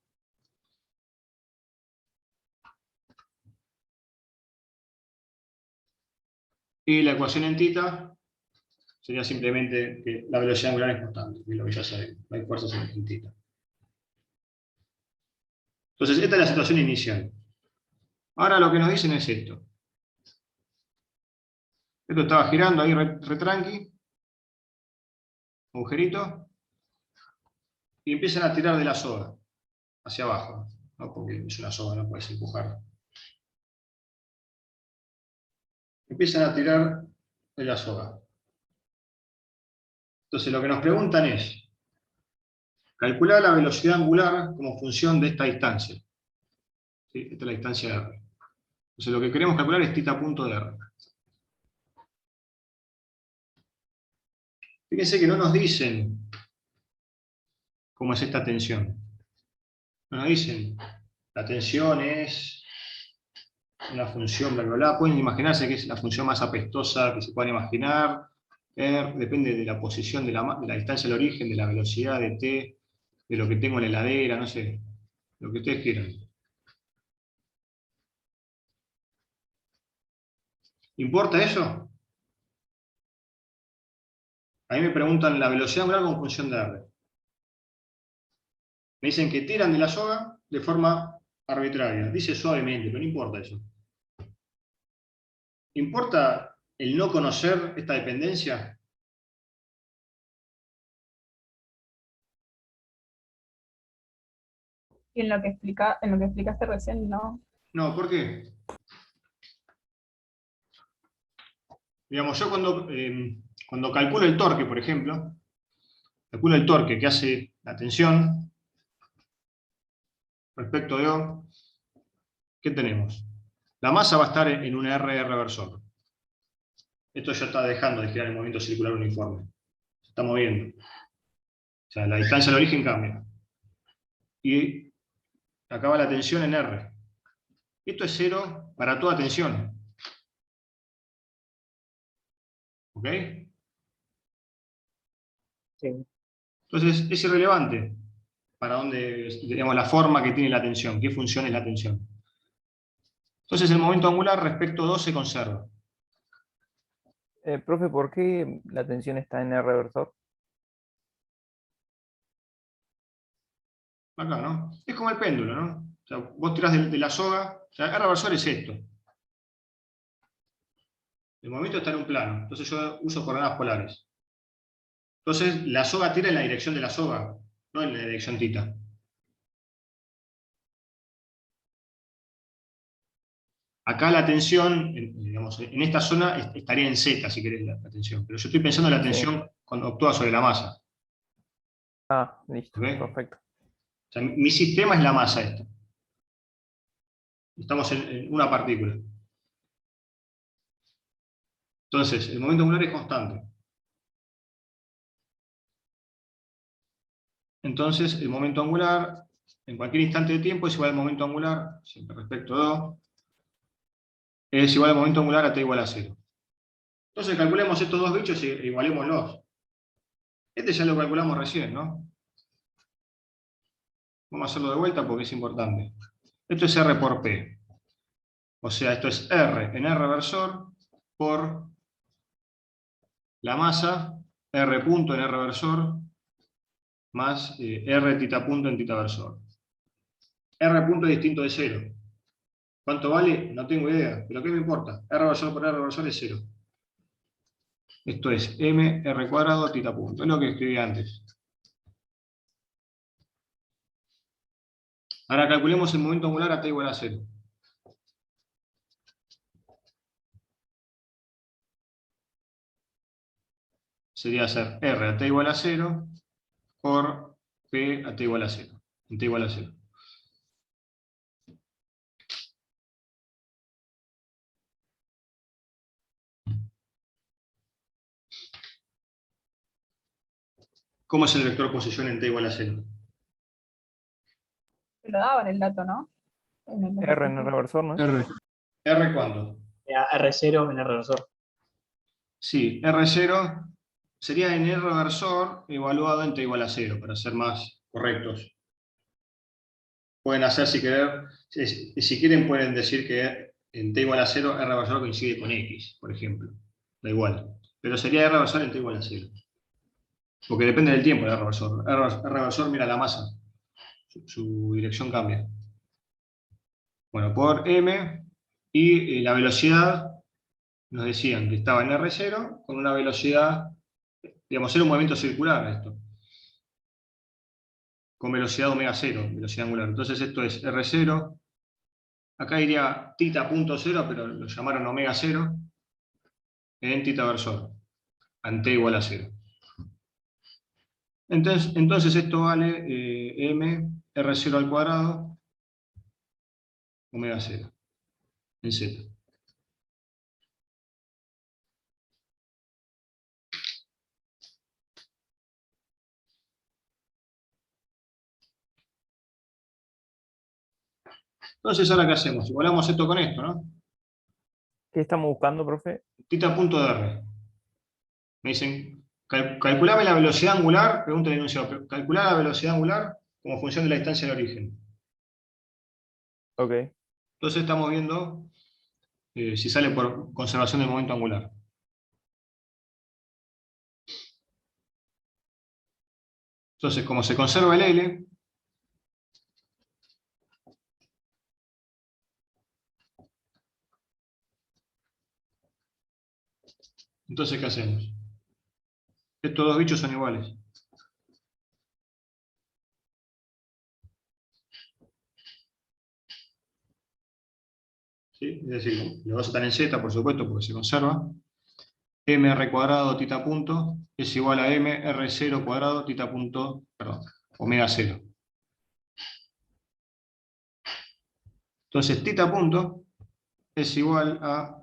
Y la ecuación en θ sería simplemente que la velocidad angular es constante, que es lo que ya sabemos, no hay fuerzas en θ. Entonces esta es la situación inicial. Ahora lo que nos dicen es esto. Esto estaba girando ahí retranqui, agujerito, y empiezan a tirar de la soga hacia abajo, ¿no? Porque es una soga, no puedes empujar. Empiezan a tirar de la soga. Entonces lo que nos preguntan es, calcular la velocidad angular como función de esta distancia. ¿Sí? Esta es la distancia de R. Entonces lo que queremos calcular es θ punto de R. Fíjense que no nos dicen cómo es esta tensión. No nos dicen, la tensión es una función, bla, bla, bla. Pueden imaginarse que es la función más apestosa que se puedan imaginar. Depende de la posición de la distancia del origen, de la velocidad de t, de lo que tengo en la heladera, no sé, lo que ustedes quieran. ¿Importa eso? A mí me preguntan la velocidad angular con función de R. Me dicen que tiran de la soga de forma arbitraria. Dice suavemente, pero no importa eso. ¿Importa el no conocer esta dependencia? Y en lo que explicaste recién, no. No, ¿por qué? Digamos, yo cuando calculo el torque, por ejemplo, calculo el torque que hace la tensión respecto de O, ¿qué tenemos? La masa va a estar en un R reversor. Esto ya está dejando de girar el movimiento circular uniforme. Se está moviendo. O sea, la distancia del origen cambia. Y acaba la tensión en R. Esto es cero para toda tensión. ¿Ok? Sí. Entonces, es irrelevante para dónde, digamos, la forma que tiene la tensión, qué función es la tensión. Entonces, el momento angular respecto a 2 se conserva. Profe, ¿por qué la tensión está en R reversor? Acá, ¿no? Es como el péndulo, ¿no? O sea, vos tirás de la soga, o sea, R reversor es esto. El movimiento está en un plano, entonces yo uso coordenadas polares. Entonces, la soga tira en la dirección de la soga, no en la dirección tita. Acá la tensión, digamos, en esta zona estaría en Z, si querés, la tensión. Pero yo estoy pensando en la tensión cuando actúa sobre la masa. Ah, listo, ¿Ok? perfecto. O sea, mi sistema es la masa esta. Estamos en una partícula. Entonces, el momento angular es constante. Entonces, el momento angular, en cualquier instante de tiempo, es igual al momento angular, siempre respecto a 2, es igual al momento angular a t igual a 0. Entonces, calculemos estos dos bichos e igualémoslos. Este ya lo calculamos recién, ¿no? Vamos a hacerlo de vuelta porque es importante. Esto es R por P. O sea, esto es R en R reversor por la masa, R punto en R reversor, más R tita punto en tita versor. R punto es distinto de 0. ¿Cuánto vale? No tengo idea, pero ¿qué me importa? R reversor por R reversor es 0. Esto es M R cuadrado tita punto. Es lo que escribí antes. Ahora calculemos el momento angular a t igual a 0. Sería hacer R a t igual a 0 por P a t igual a 0. En t igual a 0. ¿Cómo es el vector posición en t igual a 0? Te lo daban el dato, ¿no? R en R reversor, ¿no? R. ¿R cuánto? R0 en el reversor. Sí, R0 sería en R reversor evaluado en t igual a 0, para ser más correctos. Pueden hacer, si quieren, pueden decir que en t igual a 0, R reversor coincide con X, por ejemplo. Da igual. Pero sería R reversor en t igual a 0. Porque depende del tiempo de R reversor. R reversor mira la masa. Su dirección cambia. Bueno, por M, y la velocidad, nos decían que estaba en R0 con una velocidad, digamos, era un movimiento circular esto, con velocidad omega 0, velocidad angular. Entonces esto es R0, acá iría tita punto 0, pero lo llamaron omega 0, en tita versor, ante igual a 0. Entonces esto vale M R0 al cuadrado, omega 0, en Z. Entonces, ¿ahora qué hacemos? Igualamos esto con esto, ¿no? ¿Qué estamos buscando, profe? Tita punto de R. Me dicen, calculame la velocidad angular, pregunta el enunciado, calcular la velocidad angular como función de la distancia del origen. Ok. Entonces estamos viendo si sale por conservación del momento angular. Entonces, como se conserva el L, entonces, ¿qué hacemos? Estos dos bichos son iguales. ¿Sí? Es decir, los dos están en Z, por supuesto, porque se conserva. mr cuadrado tita punto es igual a mr0 cuadrado tita punto, perdón, omega 0. Entonces, tita punto es igual a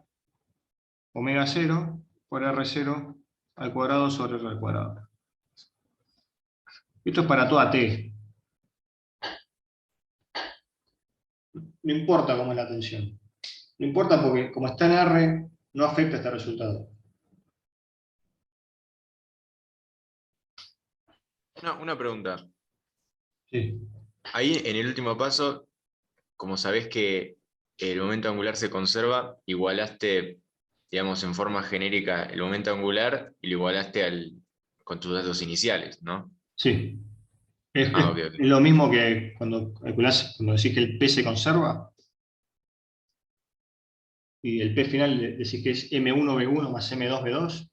omega 0 por r0 al cuadrado sobre r al cuadrado. Esto es para toda t. No importa cómo es la tensión. No importa porque como está en R, no afecta este resultado. Una pregunta. Sí. Ahí en el último paso, como sabés que el momento angular se conserva, igualaste, digamos, en forma genérica el momento angular y lo igualaste con tus datos iniciales, ¿no? Sí. Es Ok. lo mismo que cuando calculás, cuando decís que el P se conserva, y el P final decís que es M1B1 más M2B2,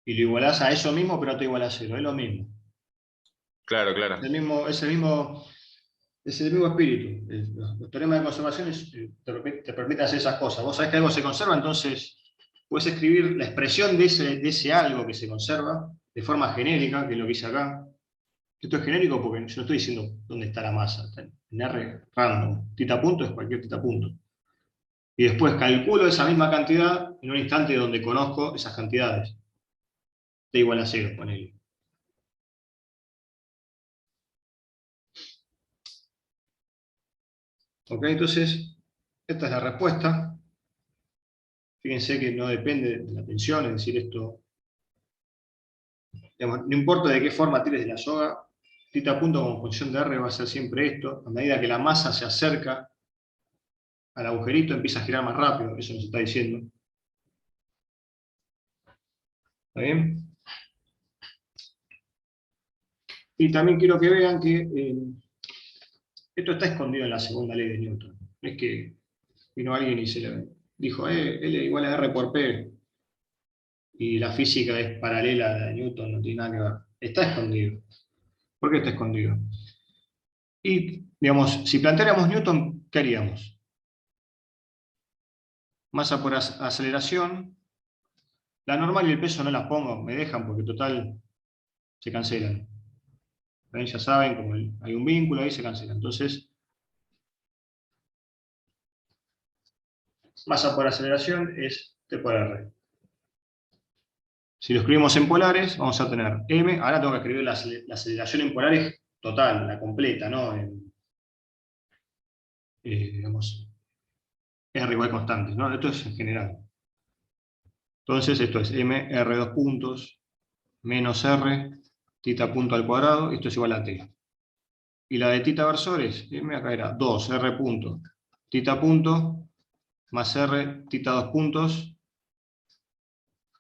y lo igualás a eso mismo, pero no te iguala a cero, es lo mismo. Claro, claro. Es el mismo espíritu. Los teoremas de conservación te permiten hacer esas cosas. Vos sabés que algo se conserva, entonces puedes escribir la expresión de ese algo que se conserva de forma genérica, que es lo que hice acá. Esto es genérico porque yo no estoy diciendo dónde está la masa. Está en R random. Tita punto es cualquier tita punto. Y después calculo esa misma cantidad en un instante donde conozco esas cantidades. T igual a 0, ponele. Ok, entonces, esta es la respuesta. Fíjense que no depende de la tensión, es decir, esto, digamos, no importa de qué forma tires de la soga, tita punto como función de R va a ser siempre esto. A medida que la masa se acerca al agujerito, empieza a girar más rápido, eso nos está diciendo. ¿Está bien? Y también quiero que vean que esto está escondido en la segunda ley de Newton. No es que vino alguien y se le dijo, L igual a R por P, y la física es paralela a la de Newton, no tiene nada que ver. Está escondido. ¿Por qué está escondido? Y, digamos, si planteáramos Newton, ¿qué haríamos? Masa por aceleración. La normal y el peso no las pongo, me dejan porque total se cancelan. ¿Ven? Ya saben, como hay un vínculo ahí, se cancela. Entonces, masa por aceleración es T por R. Si lo escribimos en polares, vamos a tener M. Ahora tengo que escribir la aceleración en polares total, la completa, ¿no? Digamos, R igual constante, ¿no? Esto es en general. Entonces, esto es M, R dos puntos, menos R, tita punto al cuadrado, esto es igual a T. Y la de tita versores, M acá era 2, R punto, tita punto, más R, tita dos puntos,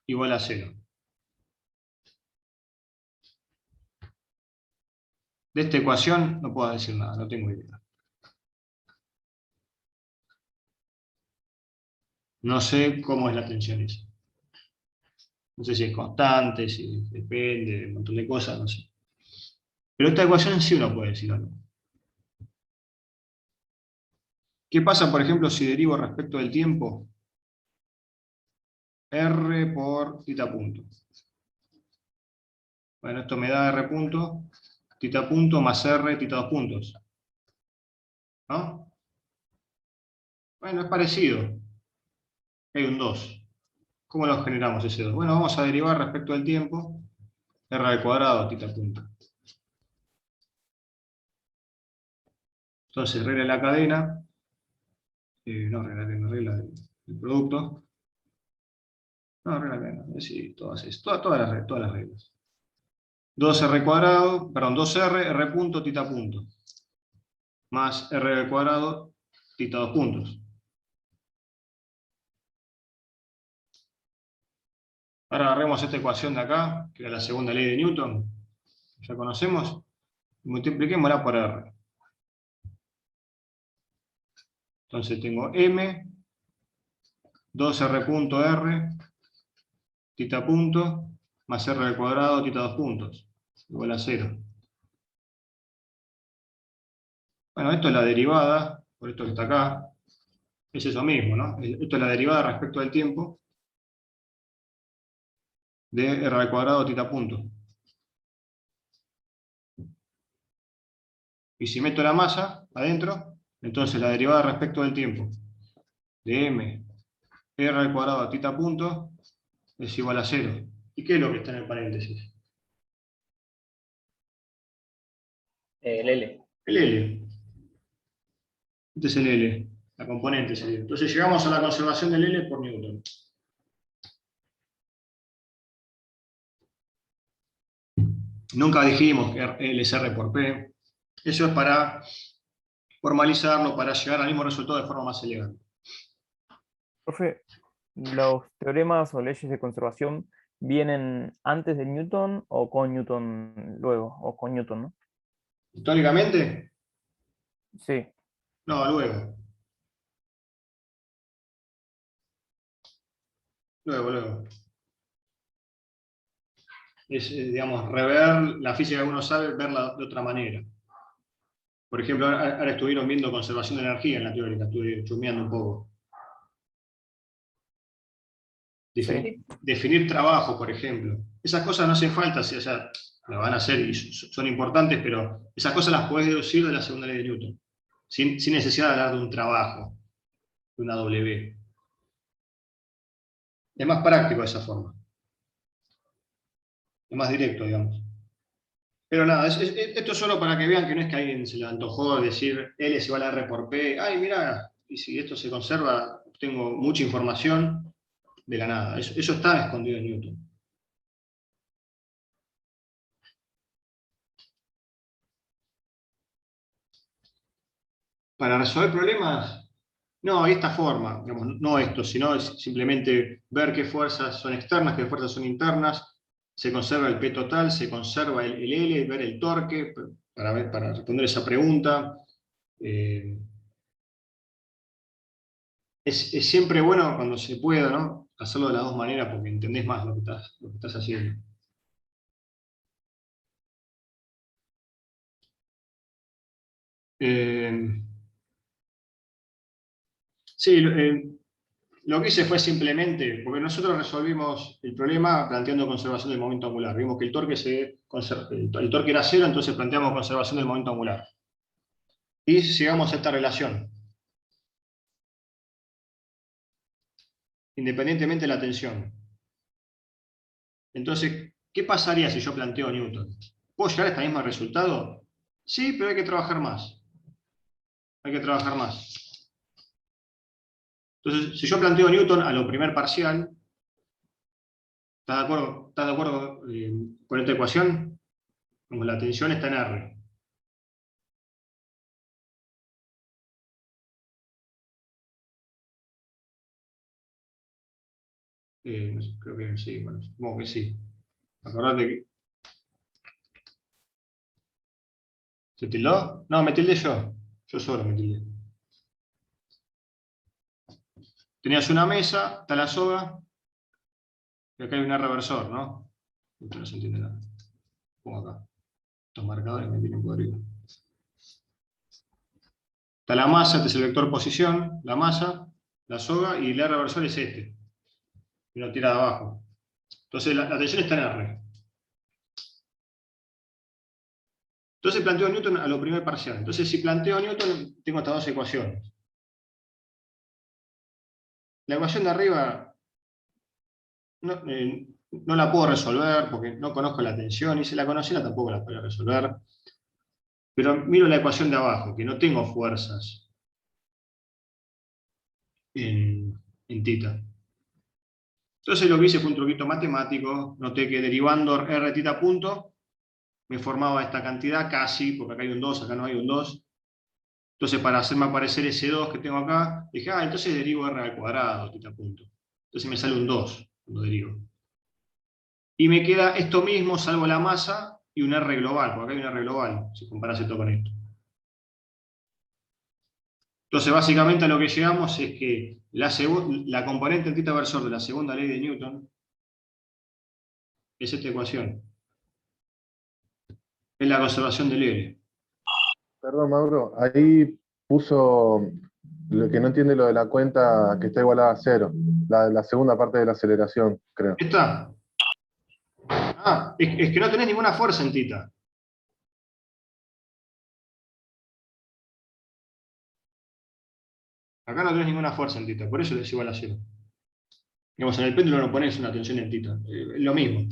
igual a 0. De esta ecuación no puedo decir nada, no tengo idea. No sé cómo es la tensión esa. No sé si es constante, si depende de un montón de cosas, no sé. Pero esta ecuación sí uno puede decir algo. ¿Qué pasa, por ejemplo, si derivo respecto del tiempo? R por tita punto. Bueno, esto me da R punto, tita punto más R, tita dos puntos. ¿No? Bueno, es parecido. Hay un 2. ¿Cómo lo generamos ese 2? Bueno, vamos a derivar respecto del tiempo. R al cuadrado, tita punto. Entonces, regla de la cadena, regla del producto. No, regla de la cadena, sí, todas las reglas. 2R cuadrado, perdón, 2R, R punto, tita punto. Más R al cuadrado, tita 2 puntos. Ahora agarremos esta ecuación de acá, que era la segunda ley de Newton, ya conocemos, y multipliquémosla por R. Entonces tengo M, 2R punto R, tita punto, más R al cuadrado, tita 2 puntos, igual a 0. Bueno, esto es la derivada, por esto que está acá, es eso mismo, ¿no? Esto es la derivada respecto al tiempo de R al cuadrado, tita punto. Y si meto la masa adentro, entonces la derivada respecto del tiempo de M, R al cuadrado, tita punto, es igual a 0. ¿Y qué es lo que está en el paréntesis? El L. El L. Este es el L, la componente sería. Entonces llegamos a la conservación del L por Newton. Nunca dijimos que L es R por P. Eso es para formalizarlo, para llegar al mismo resultado de forma más elegante. Profe, ¿los teoremas o leyes de conservación vienen antes de Newton o con Newton luego? O con Newton, ¿no? ¿Históricamente? Sí. No, luego. Luego. Es, digamos, rever la física que uno sabe, verla de otra manera. Por ejemplo, ahora estuvieron viendo conservación de energía en la teórica, estuve chusmeando un poco. Definir trabajo, por ejemplo. Esas cosas no hacen falta, o sea, las van a hacer y son importantes, pero esas cosas las podés deducir de la segunda ley de Newton, sin necesidad de hablar de un trabajo, de una W. Es más práctico de esa forma. Es más directo, digamos. Pero nada, esto es solo para que vean que no es que a alguien se le antojó decir L es igual a R por P. Ay, mirá, y si esto se conserva, tengo mucha información de la nada. Eso está escondido en Newton. Para resolver problemas, no, de esta forma, digamos, no esto, sino simplemente ver qué fuerzas son externas, qué fuerzas son internas. Se conserva el P total, se conserva el L, ver el torque, para responder esa pregunta. Es siempre bueno cuando se pueda, ¿no? Hacerlo de las dos maneras porque entendés más lo que estás haciendo. Sí, lo que hice fue simplemente, porque nosotros resolvimos el problema planteando conservación del momento angular. Vimos que el torque era 0, entonces planteamos conservación del momento angular. Y llegamos a esta relación. Independientemente de la tensión. Entonces, ¿qué pasaría si yo planteo Newton? ¿Puedo llegar a este mismo resultado? Sí, pero hay que trabajar más. Hay que trabajar más. Entonces, si yo planteo Newton a lo primer parcial, ¿estás de acuerdo con esta ecuación? Como la tensión está en R. No sé, creo que sí, bueno, supongo que sí. Acordate que... ¿Se tildó? No, me tildé yo. Yo solo me tildé. Tenías una mesa, está la soga, y acá hay un reversor, ¿no? Esto no se entiende nada. Pongo acá. Estos marcadores me tienen podrido. Está la masa, este es el vector posición, la masa, la soga, y el reversor es este. Y lo tira de abajo. Entonces la tensión está en R. Entonces planteo Newton a lo primer parcial. Entonces si planteo Newton, tengo estas dos ecuaciones. La ecuación de arriba no la puedo resolver porque no conozco la tensión, y si la conociera tampoco la podría resolver. Pero miro la ecuación de abajo, que no tengo fuerzas en tita. Entonces lo que hice fue un truquito matemático, noté que derivando r tita punto, me formaba esta cantidad casi, porque acá hay un 2, acá no hay un 2. Entonces para hacerme aparecer ese 2 que tengo acá, dije, entonces derivo r al cuadrado, tita punto. Entonces me sale un 2 cuando derivo. Y me queda esto mismo, salvo la masa, y un r global, porque acá hay un r global, si comparas esto con esto. Entonces básicamente a lo que llegamos es que la componente en tita versor de la segunda ley de Newton es esta ecuación. Es la conservación del L. Perdón, Mauro, ahí puso lo que no entiende lo de la cuenta que está igualada a 0. La segunda parte de la aceleración, creo. ¿Esta? Es que no tenés ninguna fuerza en tita. Acá no tenés ninguna fuerza en tita, por eso es igual a 0. Digamos, en el péndulo no ponés una tensión en tita. Es lo mismo.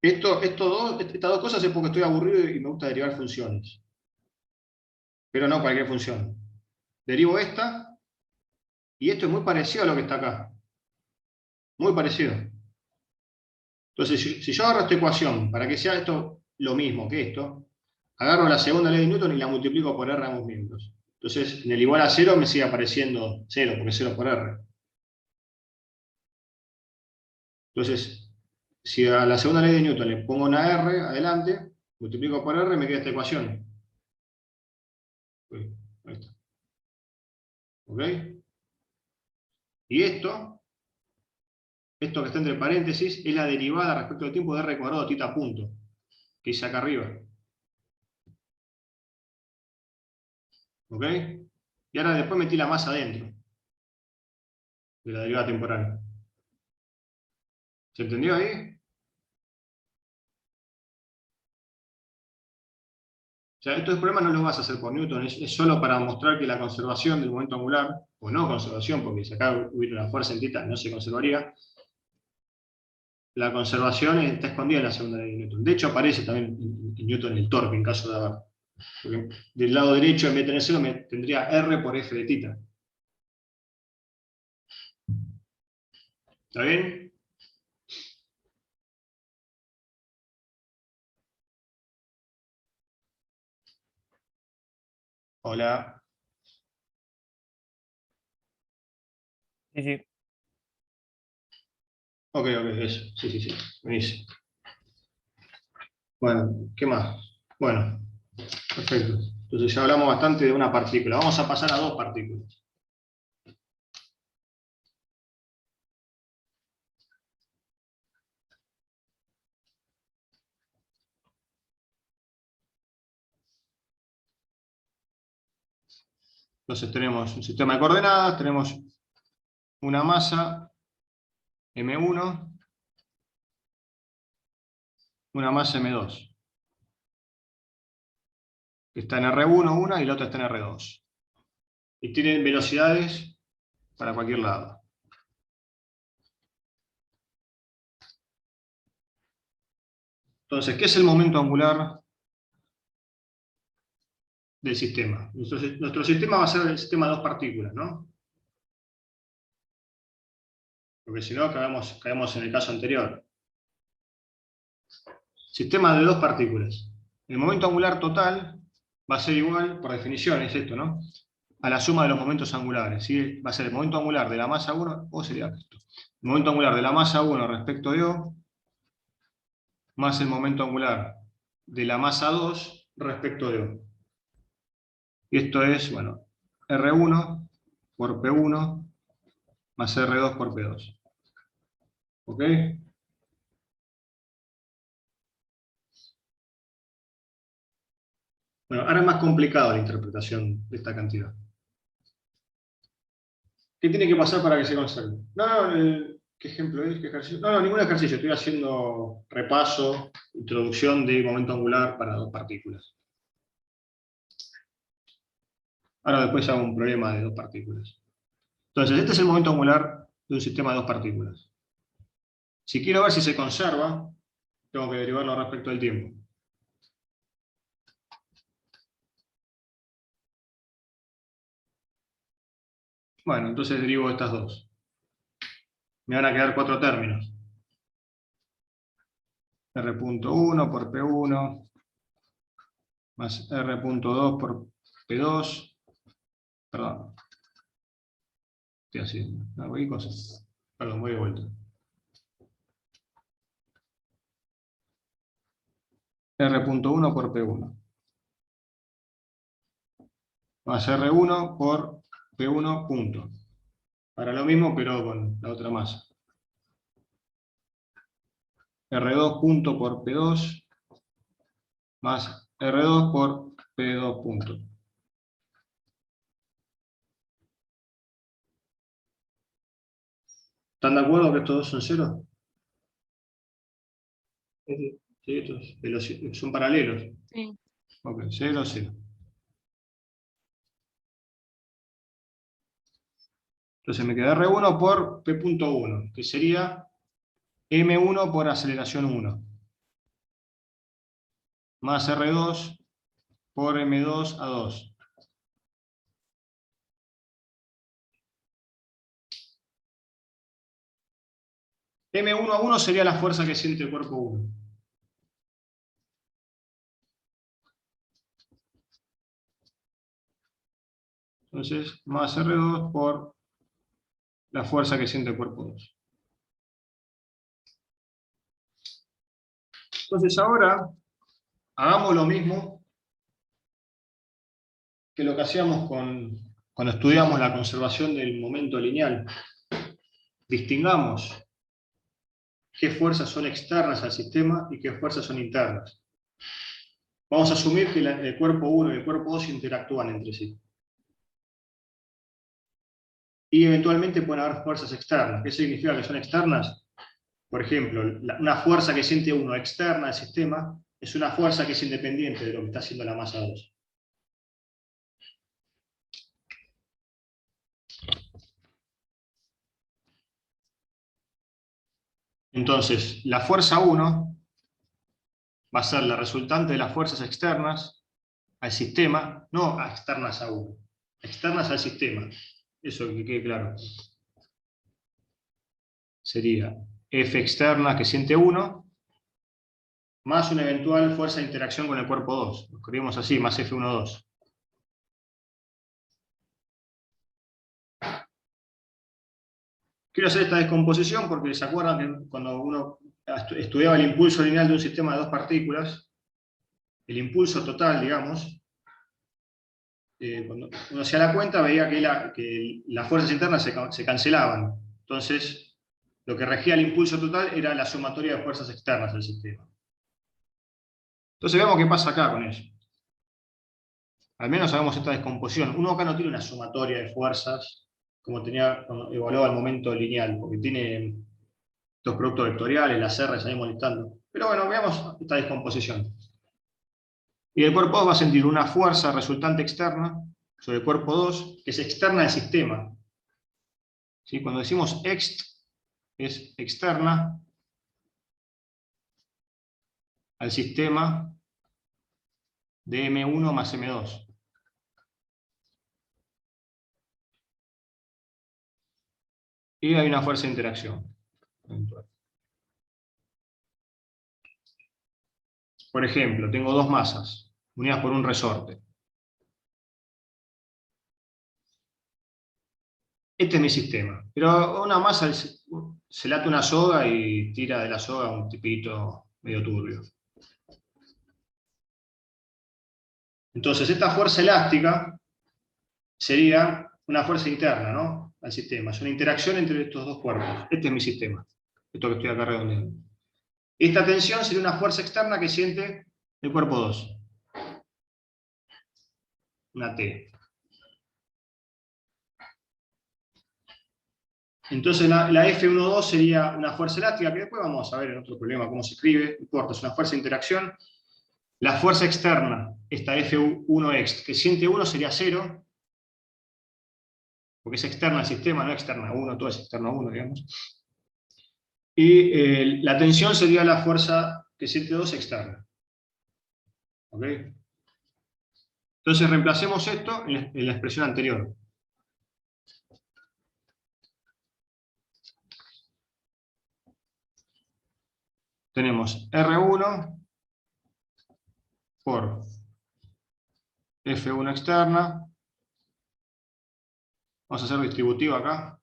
Estas dos cosas es porque estoy aburrido y me gusta derivar funciones. Pero no cualquier función. Derivo esta, y esto es muy parecido a lo que está acá. Muy parecido. Entonces, si yo agarro esta ecuación, para que sea esto lo mismo que esto, agarro la segunda ley de Newton y la multiplico por R a ambos miembros. Entonces, en el igual a 0 me sigue apareciendo 0, porque es 0 por R. Entonces, si a la segunda ley de Newton le pongo una R adelante, multiplico por R, me queda esta ecuación. Ahí está. ¿Ok? Y esto que está entre paréntesis, es la derivada respecto al tiempo de R cuadrado tita punto, que hice acá arriba. ¿Ok? Y ahora después metí la masa adentro de la derivada temporal. ¿Se entendió ahí? O sea, estos problemas no los vas a hacer por Newton, es solo para mostrar que la conservación del momento angular, o no conservación, porque si acá hubiera una fuerza en tita no se conservaría, la conservación está escondida en la segunda ley de Newton. De hecho, aparece también en Newton el torque, en caso de haber. Porque del lado derecho, en vez de tener 0, tendría R por F de tita. ¿Está bien? Hola. Sí, sí. Ok, eso. Sí. Buenísimo. Bueno, ¿qué más? Bueno, perfecto. Entonces ya hablamos bastante de una partícula. Vamos a pasar a dos partículas. Entonces tenemos un sistema de coordenadas, tenemos una masa M1, una masa M2. Está en R1 una y la otra está en R2. Y tienen velocidades para cualquier lado. Entonces, ¿qué es el momento angular del sistema? Nuestro sistema va a ser el sistema de dos partículas, ¿no? Porque si no, caemos en el caso anterior. Sistema de dos partículas. El momento angular total va a ser igual, por definición, es esto, ¿no? A la suma de los momentos angulares. ¿Sí? Va a ser el momento angular de la masa 1, o sería esto. El momento angular de la masa 1 respecto de O, más el momento angular de la masa 2 respecto de O. Y esto es, bueno, R1 por P1 más R2 por P2. ¿Ok? Bueno, ahora es más complicado la interpretación de esta cantidad. ¿Qué tiene que pasar para que se conserve? ¿Qué ejemplo es? ¿Qué ejercicio? No, ningún ejercicio. Estoy haciendo repaso, introducción de momento angular para dos partículas. Ahora después hago un problema de dos partículas. Entonces, este es el momento angular de un sistema de dos partículas. Si quiero ver si se conserva, tengo que derivarlo respecto al tiempo. Bueno, entonces derivo estas dos. Me van a quedar 4 términos. R.1 por P1 más R.2 por P2. Perdón. Estoy haciendo cualquier cosa. Perdón, voy de vuelta. R.1 por P1. Más R1 por P1 punto. Para lo mismo, pero con la otra masa. R2 punto por P2 más R2 por P2 punto. ¿Están de acuerdo que estos dos son cero? Sí, estos son paralelos. Sí. Ok, 0, 0. Entonces me queda R1 por P.1, que sería M1 por aceleración 1. Más R2 por M2 a 2. M1 a 1 sería la fuerza que siente el cuerpo 1. Entonces, más R2 por la fuerza que siente el cuerpo 2. Entonces ahora, hagamos lo mismo que lo que hacíamos cuando estudiamos la conservación del momento lineal. Distingamos qué fuerzas son externas al sistema y qué fuerzas son internas. Vamos a asumir que el cuerpo 1 y el cuerpo 2 interactúan entre sí. Y eventualmente pueden haber fuerzas externas. ¿Qué significa que son externas? Por ejemplo, una fuerza que siente 1 externa al sistema es una fuerza que es independiente de lo que está haciendo la masa 2. Entonces, la fuerza 1 va a ser la resultante de las fuerzas externas al sistema, no externas a 1, externas al sistema. Eso que quede claro. Sería F externa que siente 1, más una eventual fuerza de interacción con el cuerpo 2. Lo escribimos así, más F1,2. Quiero hacer esta descomposición porque se acuerdan que cuando uno estudiaba el impulso lineal de un sistema de dos partículas, el impulso total, digamos, cuando uno hacía la cuenta veía que las fuerzas internas se cancelaban. Entonces, lo que regía el impulso total era la sumatoria de fuerzas externas del sistema. Entonces veamos qué pasa acá con eso. Al menos sabemos esta descomposición. Uno acá no tiene una sumatoria de fuerzas como tenía cuando evaluaba el momento lineal, porque tiene dos productos vectoriales, las R's ahí molestando. Pero bueno, veamos esta descomposición. Y el cuerpo 2 va a sentir una fuerza resultante externa sobre el cuerpo 2, que es externa al sistema. ¿Sí? Cuando decimos ext, es externa al sistema de M1 más M2. Y hay una fuerza de interacción. Por ejemplo, tengo dos masas, unidas por un resorte. Este es mi sistema. Pero a una masa se late una soga y tira de la soga un tipito medio turbio. Entonces, esta fuerza elástica sería una fuerza interna, ¿no?, al sistema. Es una interacción entre estos dos cuerpos. Este es mi sistema. Esto que estoy acá redondeando. Esta tensión sería una fuerza externa que siente el cuerpo 2. Una T. Entonces la F1,2 sería una fuerza elástica, que después vamos a ver en otro problema cómo se escribe. No importa, es una fuerza de interacción. La fuerza externa, esta F1ext, que siente 1 sería 0, porque es externa al sistema, no externa a 1, todo es externo a 1, digamos. Y la tensión sería la fuerza que siente 2 externa. ¿Ok? Entonces reemplacemos esto en la expresión anterior. Tenemos R1 por F1 externa. Vamos a hacer distributivo acá.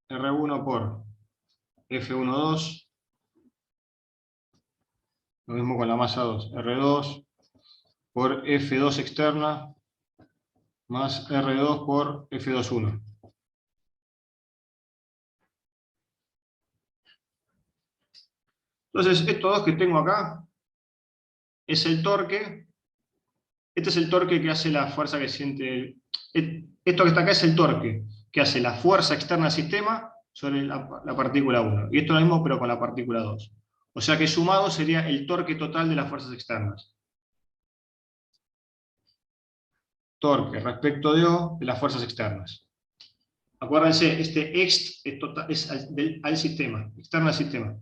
R1 por F1,2. Lo mismo con la masa 2. R2 por F2 externa más R2 por F2,1. Entonces, estos dos que tengo acá es el torque. Este es el torque que hace la fuerza que siente. Esto que está acá es el torque que hace la fuerza externa al sistema sobre la partícula 1. Y esto es lo mismo, pero con la partícula 2. O sea que sumado sería el torque total de las fuerzas externas. Torque respecto de O de las fuerzas externas. Acuérdense, este ext es al sistema, externo al sistema.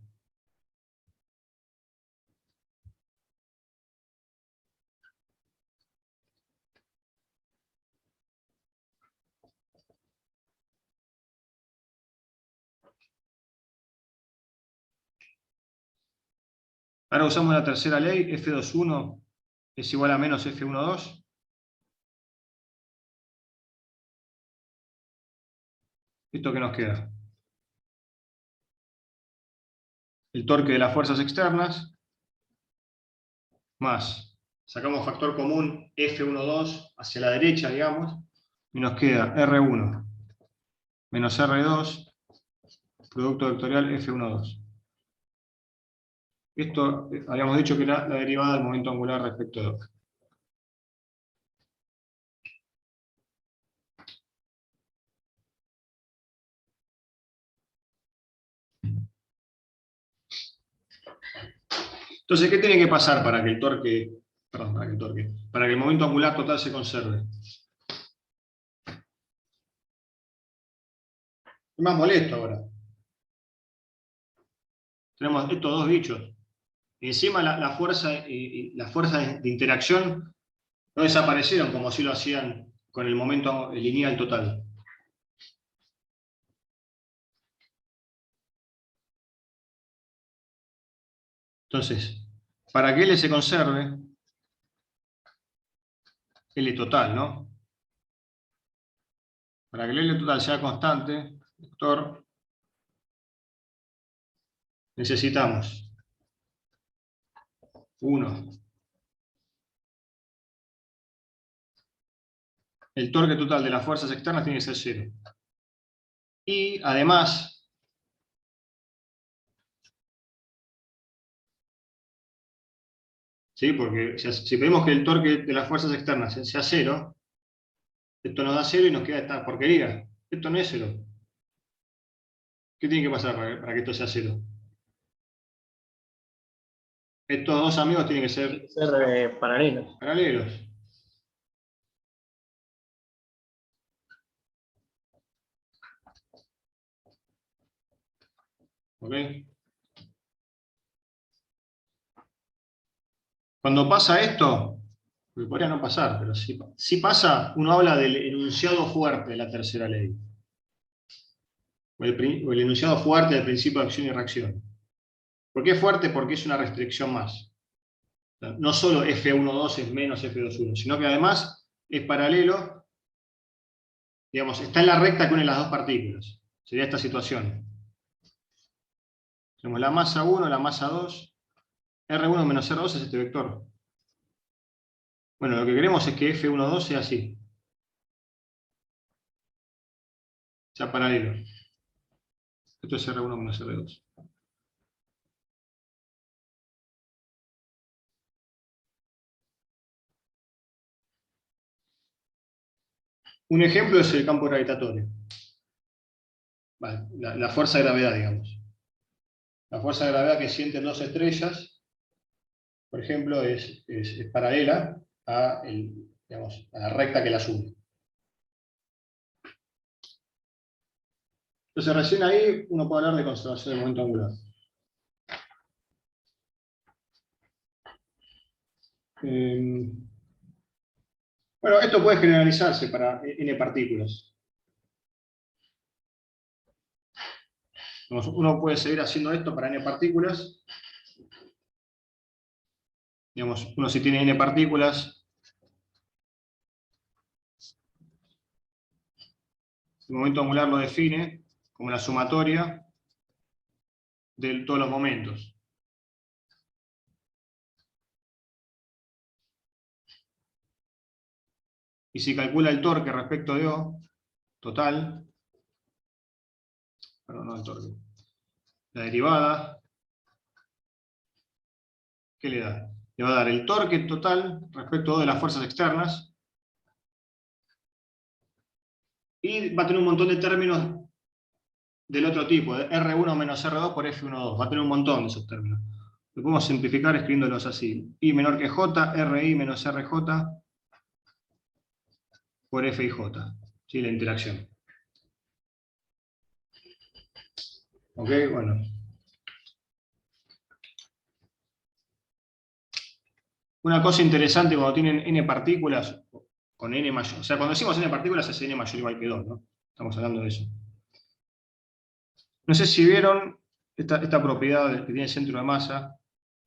Ahora usamos la tercera ley, F2,1 es igual a menos F1,2. ¿Esto qué nos queda? El torque de las fuerzas externas, más, sacamos factor común F1,2 hacia la derecha, digamos, y nos queda R1 menos R2, producto vectorial F1,2. Esto habíamos dicho que era la derivada del momento angular respecto de O. Entonces, ¿qué tiene que pasar para que el torque, perdón, para que el momento angular total se conserve? Es más molesto ahora. Tenemos estos dos bichos. Y encima la fuerza de interacción no desaparecieron como si lo hacían con el momento lineal total. Entonces, para que L se conserve, L total, ¿no? Para que el L total sea constante, vector, necesitamos 1. El torque total de las fuerzas externas tiene que ser 0. Y además, ¿sí? Porque si pedimos que el torque de las fuerzas externas sea 0, esto nos da 0 y nos queda esta porquería. Esto no es 0. ¿Qué tiene que pasar para que esto sea 0? Estos dos amigos tienen que ser paralelos. paralelos. ¿Ok? Cuando pasa esto, porque podría no pasar, pero si pasa, uno habla del enunciado fuerte de la tercera ley. O el enunciado fuerte del principio de acción y reacción. ¿Por qué es fuerte? Porque es una restricción más. No solo F1,2 es menos F2,1, sino que además es paralelo, digamos, está en la recta que une las dos partículas. Sería esta situación. Tenemos la masa 1, la masa 2, R1 menos R2 es este vector. Bueno, lo que queremos es que F1,2 sea así. Sea paralelo. Esto es R1 menos R2. Un ejemplo es el campo gravitatorio. Vale, la fuerza de gravedad, digamos. La fuerza de gravedad que sienten dos estrellas, por ejemplo, es paralela a la recta que las une. Entonces recién ahí uno puede hablar de conservación del momento angular. Bueno, esto puede generalizarse para n partículas. Uno puede seguir haciendo esto para n partículas. Digamos, uno si tiene n partículas, el momento angular lo define como la sumatoria de todos los momentos. Y si calcula el torque respecto de O, total, perdón, no el torque, la derivada, ¿qué le da? Le va a dar el torque total respecto de las fuerzas externas, y va a tener un montón de términos del otro tipo, de R1 menos R2 por F12, va a tener un montón de esos términos. Lo podemos simplificar escribiéndolos así: I menor que J, RI menos RJ por FIJ, ¿sí? La interacción. Ok, bueno. Una cosa interesante cuando tienen n partículas, con n mayor, o sea, cuando decimos n partículas es n mayor o igual que 2, ¿no? Estamos hablando de eso. No sé si vieron esta propiedad que tiene el centro de masa,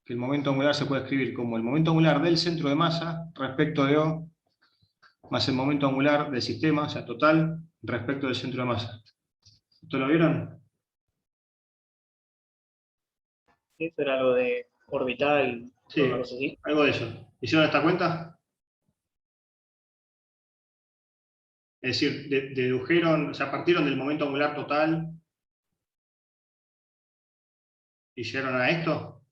que el momento angular se puede escribir como el momento angular del centro de masa respecto de O, más el momento angular del sistema, o sea, total, respecto del centro de masa. ¿Esto lo vieron? Eso era algo de orbital, Sí, una cosa así. algo de eso. ¿Hicieron esta cuenta? Es decir, dedujeron, o sea, partieron del momento angular total y llegaron a esto.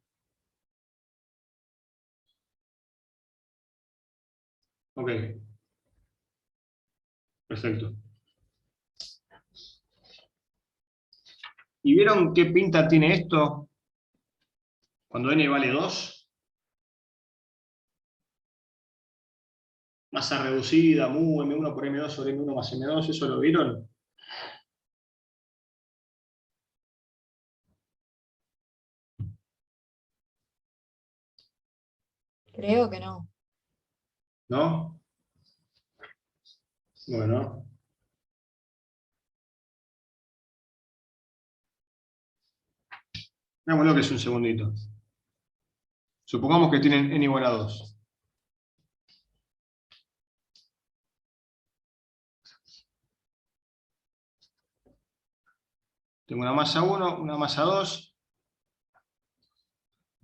Ok. Perfecto. ¿Y vieron qué pinta tiene esto cuando n vale 2? Masa reducida, mu, m1 por m2 sobre m1 más m2, ¿eso lo vieron? Creo que no. ¿No? Bueno. Veámoslo que es un segundito. Supongamos que tienen n igual a 2. Tengo una masa 1, una masa 2.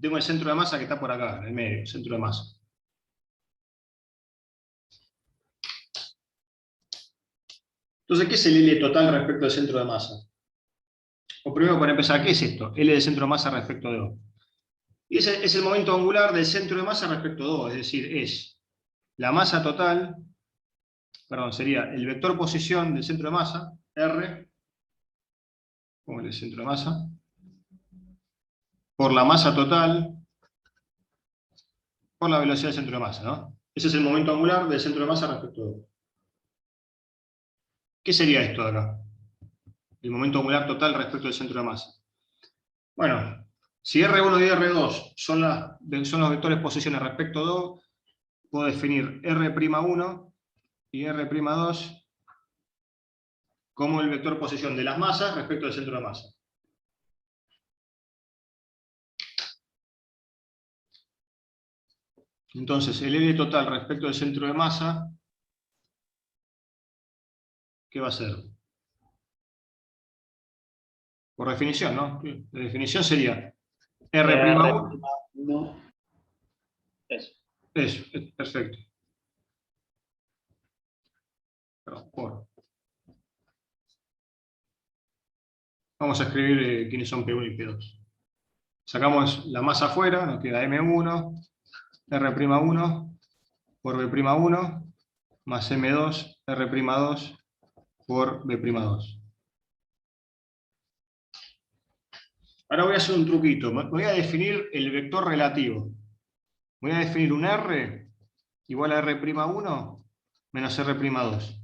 Tengo el centro de masa que está por acá, en el medio, el centro de masa. Entonces, ¿qué es el L total respecto al centro de masa? O primero, para empezar, ¿qué es esto? L de centro de masa respecto de O. Y ese es el momento angular del centro de masa respecto de O, es decir, es la masa total, perdón, sería el vector posición del centro de masa, R, como el centro de masa, por la masa total, por la velocidad del centro de masa, ¿no? Ese es el momento angular del centro de masa respecto de O. ¿Qué sería esto de acá? El momento angular total respecto del centro de masa. Bueno, si R1 y R2 son los vectores posiciones respecto de O, puedo definir R'1 y R'2 como el vector posición de las masas respecto del centro de masa. Entonces, el L total respecto del centro de masa, ¿qué va a ser? Por definición, ¿no? La definición sería R'1. Eso. Eso, perfecto. Perdón, por. Vamos a escribir quiénes son P1 y P2. Sacamos la masa afuera, nos queda M1, R'1 por B'1, más M2, R'2 por B'2. Ahora voy a hacer un truquito. Voy a definir el vector relativo. Voy a definir un R igual a R'1 menos R'2.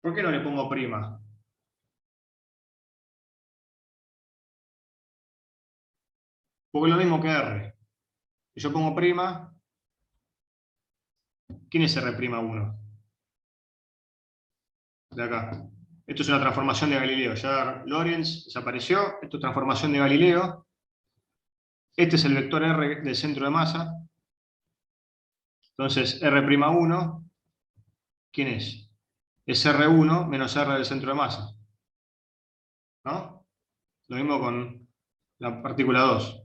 ¿Por qué no le pongo prima? Porque es lo mismo que R. Si yo pongo prima, ¿quién es R'1? De acá. Esto es una transformación de Galileo. Ya Lorentz desapareció. Esto es transformación de Galileo. Este es el vector R del centro de masa. Entonces, R'1, ¿quién es? Es R1 menos R del centro de masa. ¿No? Lo mismo con la partícula 2.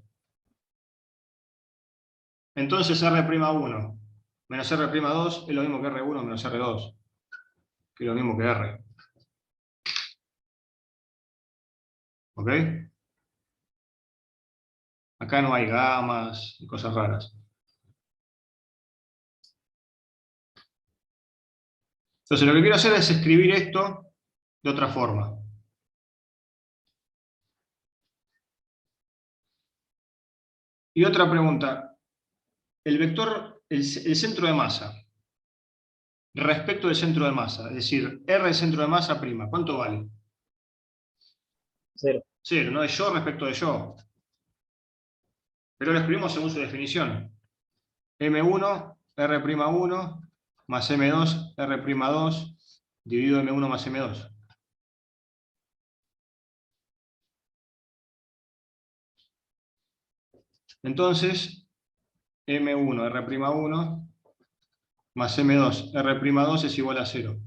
Entonces, R'1 menos R'2 es lo mismo que R1 menos R2. Que es lo mismo que R. ¿Ok? Acá no hay gamas y cosas raras. Entonces lo que quiero hacer es escribir esto de otra forma. Y otra pregunta. El vector, el centro de masa, respecto del centro de masa, es decir, R del centro de masa prima, ¿cuánto vale? 0. 0, no es yo respecto de yo. Pero lo escribimos según su definición. M1, R'1, más M2, R'2, dividido M1 más M2. Entonces, M1, R'1, más M2, R'2 es igual a 0.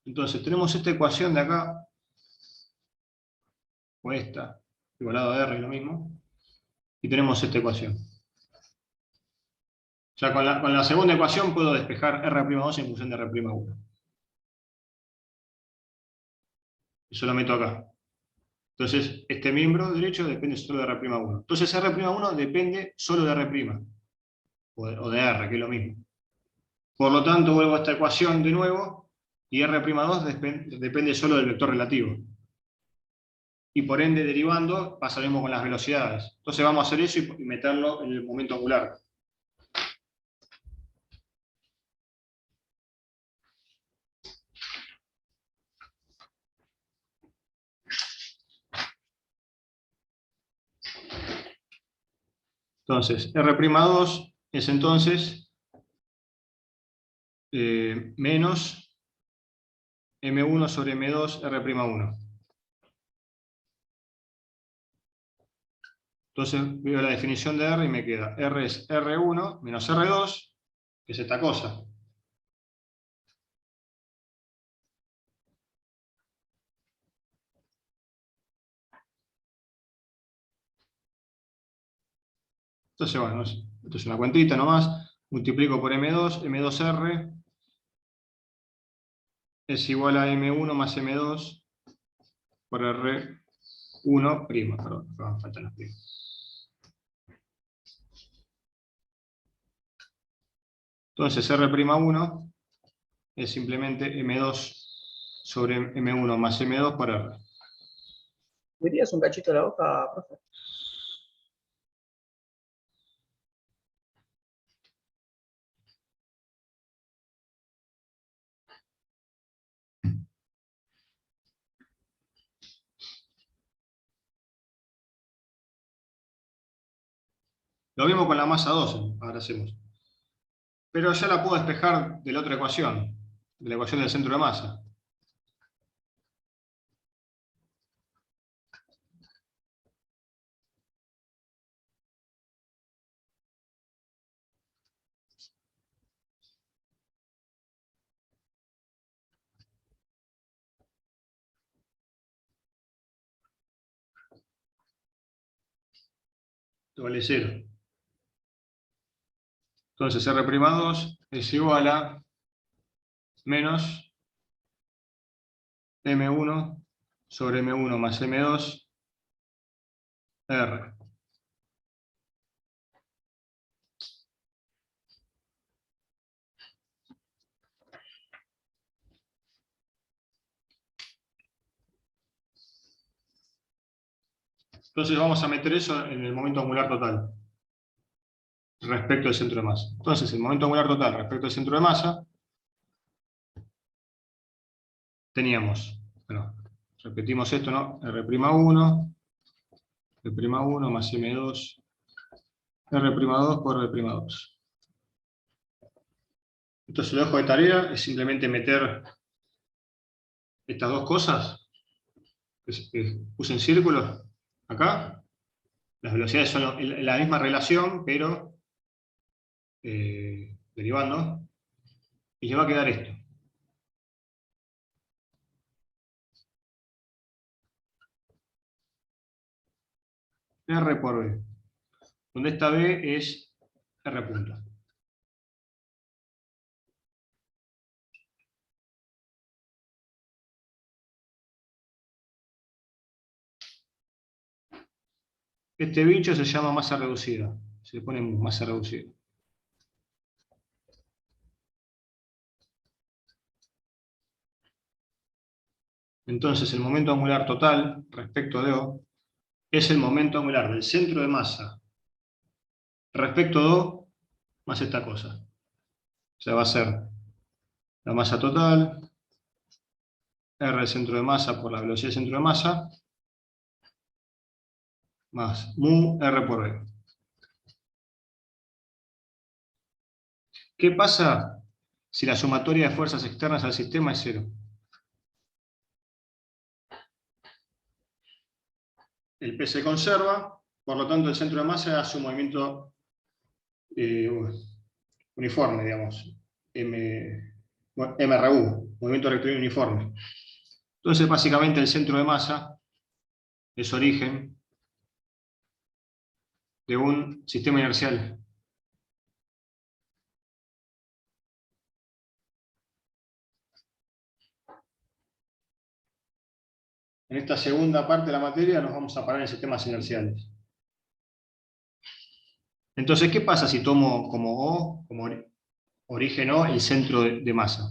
Entonces, tenemos esta ecuación de acá, o esta, igualado a R, lo mismo, y tenemos esta ecuación. O sea, con la segunda ecuación puedo despejar R'2 en función de R'1. Eso lo meto acá. Entonces, este miembro derecho depende solo de R'1. Entonces, R'1 depende solo de R', o de R, que es lo mismo. Por lo tanto, vuelvo a esta ecuación de nuevo, y R'2 depende solo del vector relativo. Y por ende, derivando, pasaremos con las velocidades. Entonces vamos a hacer eso y meterlo en el momento angular. Entonces, R'2 es entonces menos M1 sobre M2 R'1. Entonces veo la definición de R y me queda R es R1 menos R2, que es esta cosa. Entonces, bueno, esto es una cuentita nomás. Multiplico por M2, M2R es igual a M1 más M2 por R1'. Perdón, acá faltan las primas. Entonces R'1 es simplemente M2 sobre M1 más M2 por R. ¿Me tiras un cachito de la hoja, profe? Lo mismo con la masa 2, ahora hacemos. Pero ya la puedo despejar de la otra ecuación, de la ecuación del centro de masa. Esto vale 0. Entonces R'2 es igual a menos M1 sobre M1 más M2 R. Entonces vamos a meter eso en el momento angular total. respecto al centro de masa. Entonces, el momento angular total respecto al centro de masa, teníamos, bueno, repetimos esto, ¿no? R'1, R'1 más M2, R'2 por R'2. Entonces, lo dejo de tarea, es simplemente meter estas dos cosas, que puse en círculos, acá. Las velocidades son la misma relación, pero derivando, y le va a quedar esto. R por B, donde esta B es R punto. Este bicho se llama masa reducida, se le pone masa reducida. Entonces el momento angular total respecto de O es el momento angular del centro de masa respecto de O más esta cosa. O sea, va a ser la masa total, R del centro de masa por la velocidad del centro de masa, más mu R por B. ¿Qué pasa si la sumatoria de fuerzas externas al sistema es 0? El P se conserva, por lo tanto el centro de masa hace un movimiento uniforme, digamos, MRU, movimiento rectilíneo uniforme. Entonces básicamente el centro de masa es origen de un sistema inercial. En esta segunda parte de la materia nos vamos a parar en sistemas inerciales. Entonces, ¿qué pasa si tomo como O, como origen O, el centro de masa?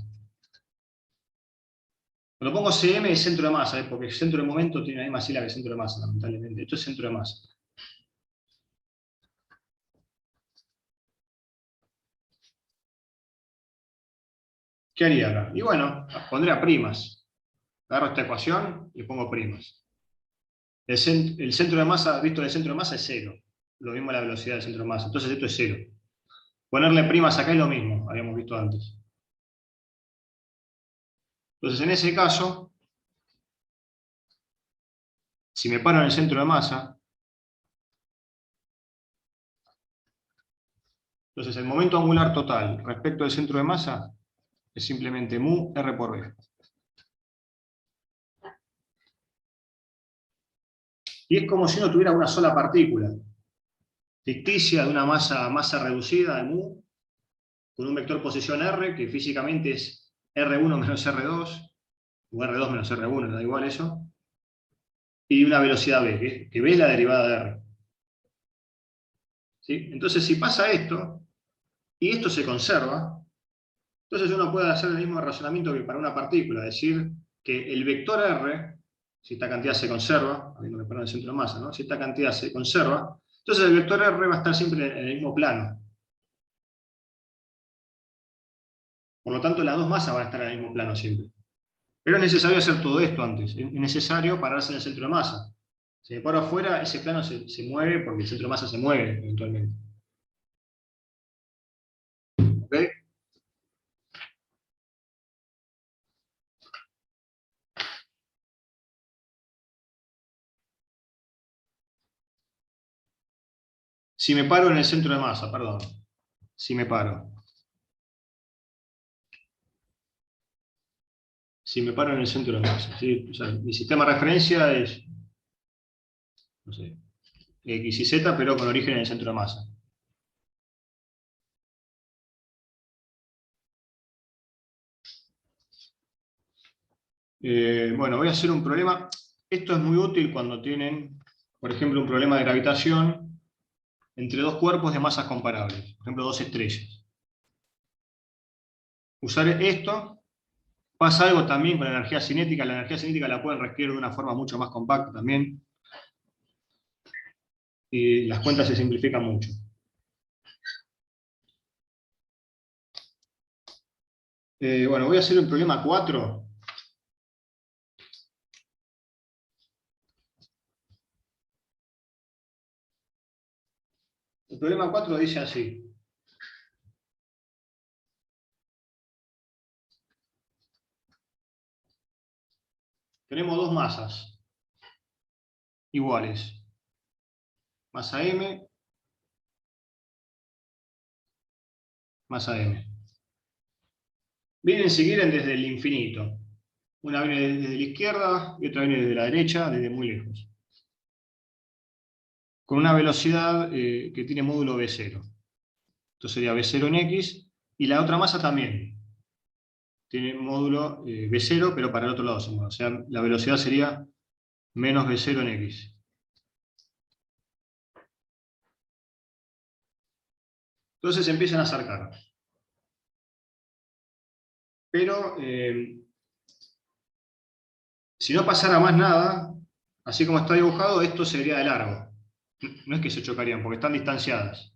Cuando pongo CM es centro de masa, porque el centro de momento tiene la misma sigla que el centro de masa, lamentablemente. Esto es centro de masa. ¿Qué haría acá? Y bueno, pondría primas. Agarro esta ecuación y pongo primas. El centro de masa, visto del centro de masa, es 0. Lo mismo la velocidad del centro de masa. Entonces esto es 0. Ponerle primas acá es lo mismo, habíamos visto antes. Entonces en ese caso, si me paro en el centro de masa, entonces el momento angular total respecto del centro de masa es simplemente mu R por B. Y es como si uno tuviera una sola partícula ficticia de una masa reducida de mu, con un vector posición R, que físicamente es R1 menos R2, o R2 menos R1, da igual eso, y una velocidad B, que B es la derivada de R. ¿Sí? Entonces, si pasa esto, y esto se conserva, entonces uno puede hacer el mismo razonamiento que para una partícula, decir que el vector R, si esta cantidad se conserva, habiéndome parado en el centro de masa, ¿no? Si esta cantidad se conserva, entonces el vector R va a estar siempre en el mismo plano. Por lo tanto, las dos masas van a estar en el mismo plano siempre. Pero es necesario hacer todo esto antes. Es necesario pararse en el centro de masa. Si me paro afuera, ese plano se mueve porque el centro de masa se mueve eventualmente. ¿Ok? Si me paro en el centro de masa, perdón. Si me paro. Si me paro en el centro de masa. ¿Sí? O sea, mi sistema de referencia es, no sé, X y Z, pero con origen en el centro de masa. Bueno, voy a hacer un problema. Esto es muy útil cuando tienen, por ejemplo, un problema de gravitación entre dos cuerpos de masas comparables, por ejemplo, dos estrellas. Usar esto. Pasa algo también con la energía cinética. La energía cinética la pueden reescribir de una forma mucho más compacta también. Y las cuentas se simplifican mucho. Bueno, voy a hacer el problema 4. El problema 4 dice así. Tenemos dos masas iguales. Masa M, masa M. Vienen, si quieren, desde el infinito. Una viene desde la izquierda y otra viene desde la derecha, desde muy lejos. Con una velocidad que tiene módulo V0. Esto sería V0 en X, y la otra masa también. Tiene módulo V0, pero para el otro lado se mueve. O sea, la velocidad sería menos V0 en X. Entonces se empiezan a acercar. Pero si no pasara más nada, así como está dibujado, esto sería de largo. No es que se chocarían, porque están distanciadas.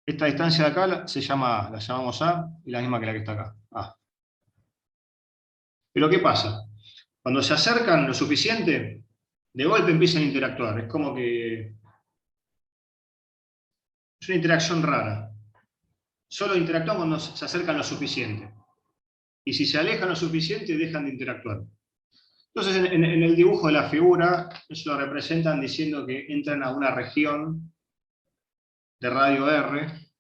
Esta distancia de acá se llama A, la llamamos A, y la misma que la que está acá, A. Pero ¿qué pasa? Cuando se acercan lo suficiente, de golpe empiezan a interactuar. Es como que es una interacción rara. Solo interactúan cuando se acercan lo suficiente. Y si se alejan lo suficiente, dejan de interactuar. Entonces, en el dibujo de la figura, eso lo representan diciendo que entran a una región de radio R.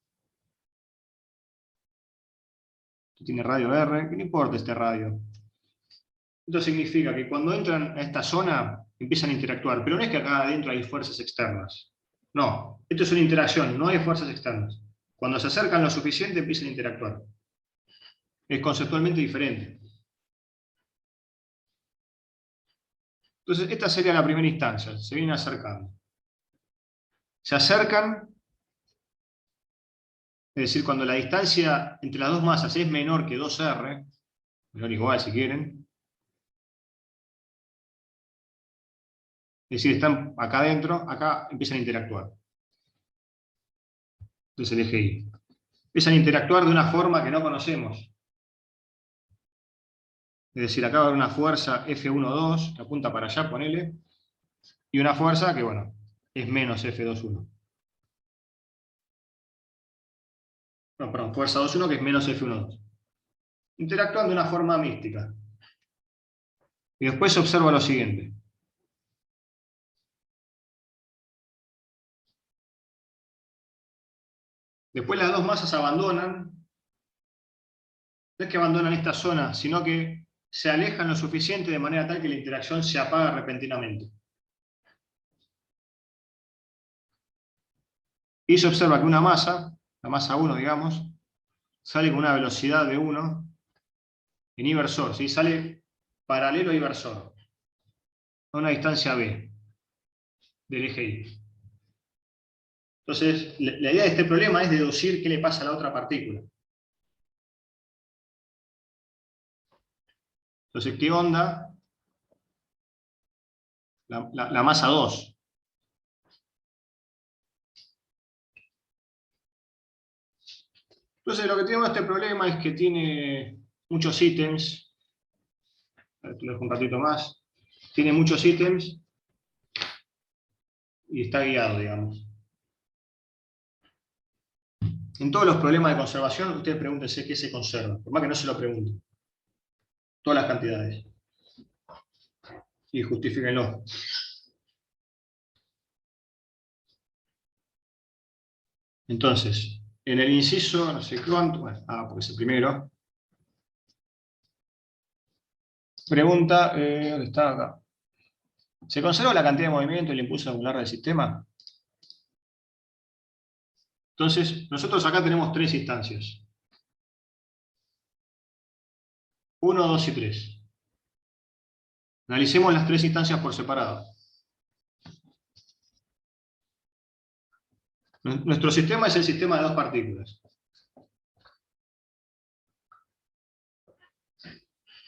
Tiene radio R, que no importa este radio. Esto significa que cuando entran a esta zona, empiezan a interactuar. Pero no es que acá adentro hay fuerzas externas. No, esto es una interacción, no hay fuerzas externas. Cuando se acercan lo suficiente, empiezan a interactuar. Es conceptualmente diferente. Entonces, esta sería la primera instancia. Se vienen acercando. Se acercan, es decir, cuando la distancia entre las dos masas es menor que 2R, menor o igual si quieren, es decir, están acá adentro, acá empiezan a interactuar. Entonces el eje Y. Empiezan a interactuar de una forma que no conocemos. Es decir, acá va a haber una fuerza F1,2, que apunta para allá, ponele, y una fuerza que, bueno, es menos F2,1. No, perdón, fuerza 2,1 que es menos F1,2. Interactúan de una forma mística. Y después se observa lo siguiente. Después las dos masas abandonan. No es que abandonan esta zona, sino que se alejan lo suficiente de manera tal que la interacción se apaga repentinamente. Y se observa que una masa, la masa 1, digamos, sale con una velocidad de 1 en inversor, ¿sí? Sale paralelo a inversor, a una distancia b del eje Y. Entonces, la idea de este problema es deducir qué le pasa a la otra partícula. Entonces, ¿qué onda la masa 2? Entonces, lo que tenemos este problema es que tiene muchos ítems. Lo dejo un ratito más. Tiene muchos ítems y está guiado, digamos. En todos los problemas de conservación, ustedes pregúntense qué se conserva, por más que no se lo pregunten. Todas las cantidades. Y justifíquenlo. Entonces, en el inciso, no sé cuánto, bueno, porque es el primero. Pregunta, ¿dónde está acá? ¿Se conserva la cantidad de movimiento y el impulso angular del sistema? Entonces, nosotros acá tenemos tres instancias. 1, 2 y 3. Analicemos las tres instancias por separado. Nuestro sistema es el sistema de dos partículas.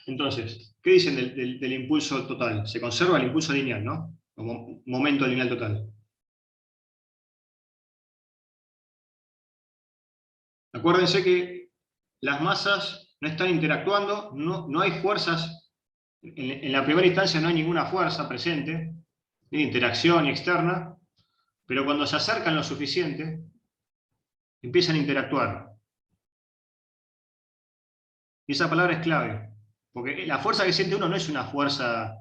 Entonces, ¿qué dicen del impulso total? Se conserva el impulso lineal, ¿no? Como momento lineal total. Acuérdense que las masas no están interactuando, no hay fuerzas, en la primera instancia no hay ninguna fuerza presente, ni interacción ni externa, pero cuando se acercan lo suficiente, empiezan a interactuar. Y esa palabra es clave, porque la fuerza que siente uno no es una fuerza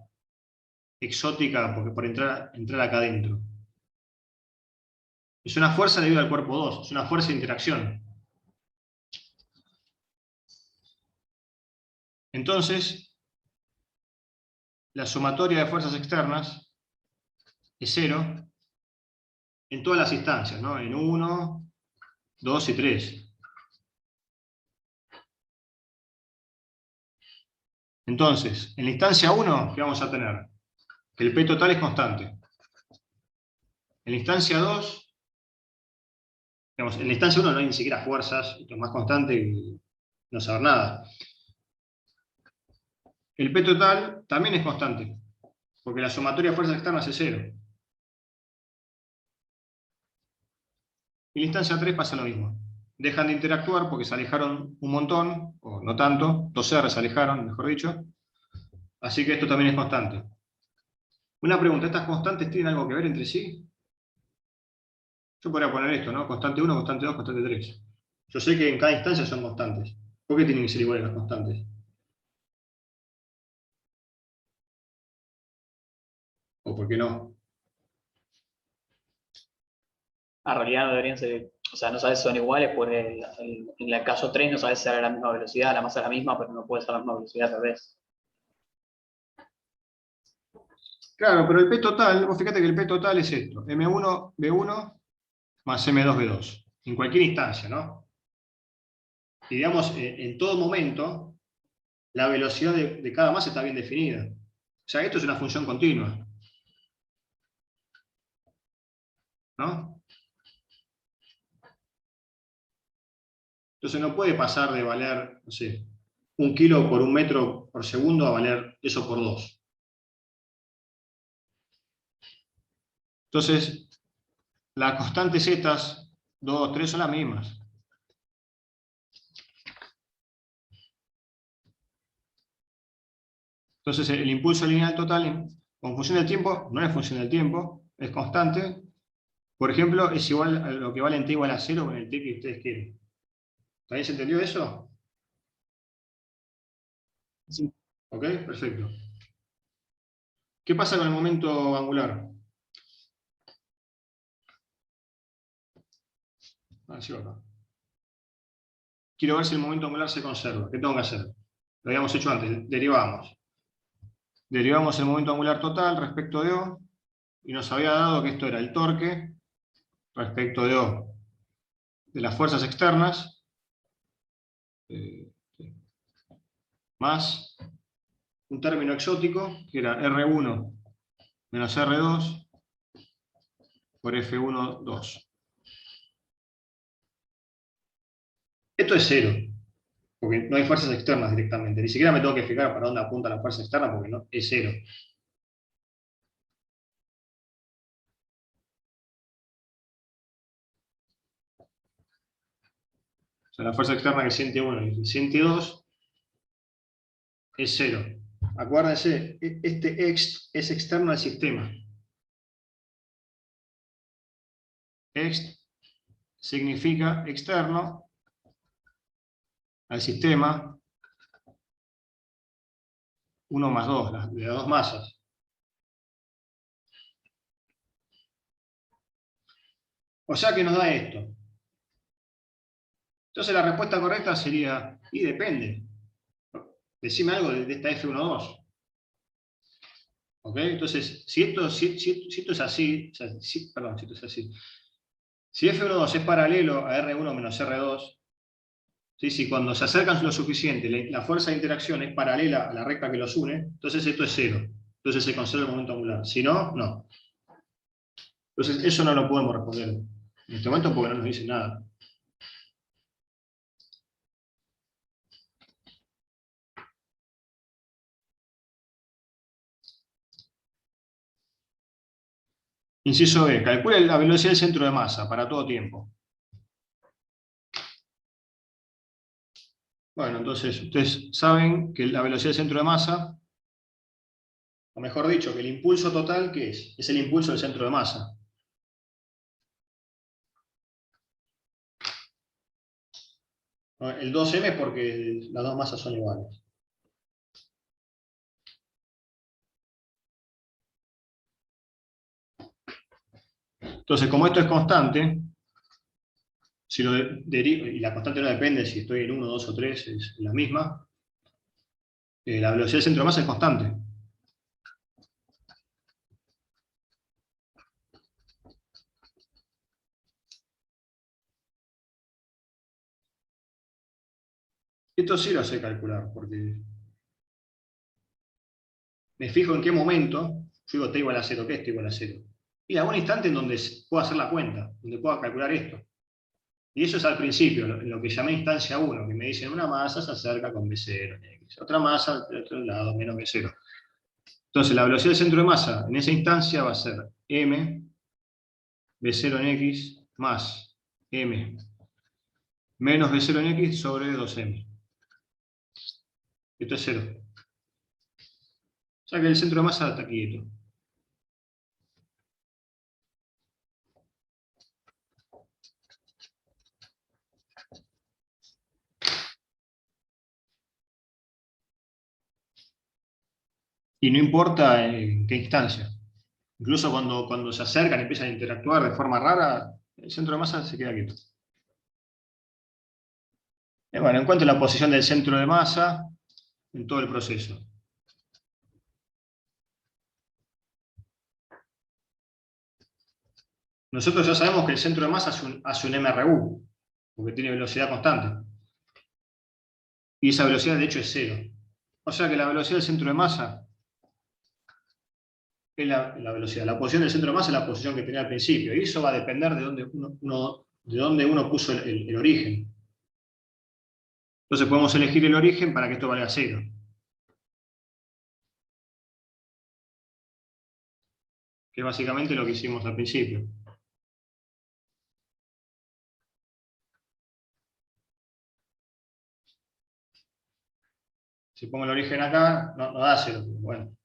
exótica porque por entrar acá adentro. Es una fuerza debido al cuerpo 2, es una fuerza de interacción. Entonces, la sumatoria de fuerzas externas es 0 en todas las instancias, ¿no? En 1, 2 y 3. Entonces, en la instancia 1, ¿qué vamos a tener? Que el P total es constante. En la instancia 2, digamos, en la instancia 1 no hay ni siquiera fuerzas, esto es más constante y no saber nada. El P total también es constante, porque la sumatoria de fuerzas externas es 0. Y en la instancia 3 pasa lo mismo. Dejan de interactuar porque se alejaron un montón, o no tanto, 2R se alejaron, mejor dicho. Así que esto también es constante. Una pregunta, ¿estas constantes tienen algo que ver entre sí? Yo podría poner esto, ¿no? Constante 1, constante 2, constante 3. Yo sé que en cada instancia son constantes. ¿Por qué tienen que ser iguales las constantes? ¿O por qué no? En realidad no deberían ser, o sea, no sabes si son iguales, pues en el caso 3 no sabes si será la misma velocidad, la masa es la misma, pero no puede ser la misma velocidad tal vez. Claro, pero el P total, vos fíjate que el P total es esto, M1, B1 más M2, B2, en cualquier instancia, ¿no? Y digamos, en todo momento, la velocidad de cada masa está bien definida. O sea, esto es una función continua. ¿No? Entonces no puede pasar de valer, no sé, 1 kilo por 1 metro por segundo a valer eso por 2. Entonces, las constantes estas, 2, 3, son las mismas. Entonces, el impulso lineal total, con función del tiempo, no es función del tiempo, es constante. Por ejemplo, es igual a lo que vale en t igual a 0 con el t que ustedes quieren. ¿También se entendió eso? Sí. ¿Ok? Perfecto. ¿Qué pasa con el momento angular? Así va acá. Quiero ver si el momento angular se conserva. ¿Qué tengo que hacer? Lo habíamos hecho antes, derivamos. Derivamos el momento angular total respecto de O, y nos había dado que esto era el torque respecto de O, de las fuerzas externas, más un término exótico, que era R1 menos R2 por F1, 2. Esto es 0, porque no hay fuerzas externas directamente. Ni siquiera me tengo que fijar para dónde apunta la fuerza externa, porque no, es 0. O sea, la fuerza externa que siente 1 y siente 2 es 0. Acuérdense, este ext es externo al sistema. Ext significa externo al sistema 1 más 2, de las dos masas. O sea que nos da esto. Entonces la respuesta correcta sería, y depende. Decime algo de esta F1,2. ¿Ok? Entonces, si esto es así, o sea, perdón, si esto es así. Si F1,2 es paralelo a R1 menos R2, ¿sí? Si cuando se acercan lo suficiente, la fuerza de interacción es paralela a la recta que los une, entonces esto es 0. Entonces se conserva el momento angular. Si no, no. Entonces eso no lo podemos responder en este momento porque no nos dice nada. Inciso B. Calcule la velocidad del centro de masa para todo tiempo. Bueno, entonces ustedes saben que la velocidad del centro de masa, o mejor dicho, que el impulso total, ¿qué es? Es el impulso del centro de masa. El 2m es porque las dos masas son iguales. Entonces, como esto es constante, si lo derivo, y la constante no depende si estoy en 1, 2 o 3, es la misma, la velocidad del centro de masa es constante. Esto sí lo sé calcular, porque me fijo en qué momento, yo digo t igual a 0, ¿qué es t igual a 0? Y hago un instante en donde puedo hacer la cuenta, donde puedo calcular esto. Y eso es al principio, lo que llamé instancia 1, que me dicen una masa se acerca con B0 en X, otra masa del otro lado menos B0. Entonces la velocidad del centro de masa en esa instancia va a ser m B0 en X más m menos B0 en X sobre 2m. Esto es 0. O sea que el centro de masa está quieto. Y no importa en qué instancia. Incluso cuando se acercan y empiezan a interactuar de forma rara, el centro de masa se queda quieto. Bueno, en cuanto a la posición del centro de masa en todo el proceso. Nosotros ya sabemos que el centro de masa hace un MRU, porque tiene velocidad constante. Y esa velocidad de hecho es 0. O sea que la velocidad del centro de masa es la velocidad. La posición del centro de masa es la posición que tenía al principio. Y eso va a depender de dónde uno puso el origen. Entonces podemos elegir el origen para que esto valga 0. Que es básicamente lo que hicimos al principio. Si pongo el origen acá, no da 0. Bueno,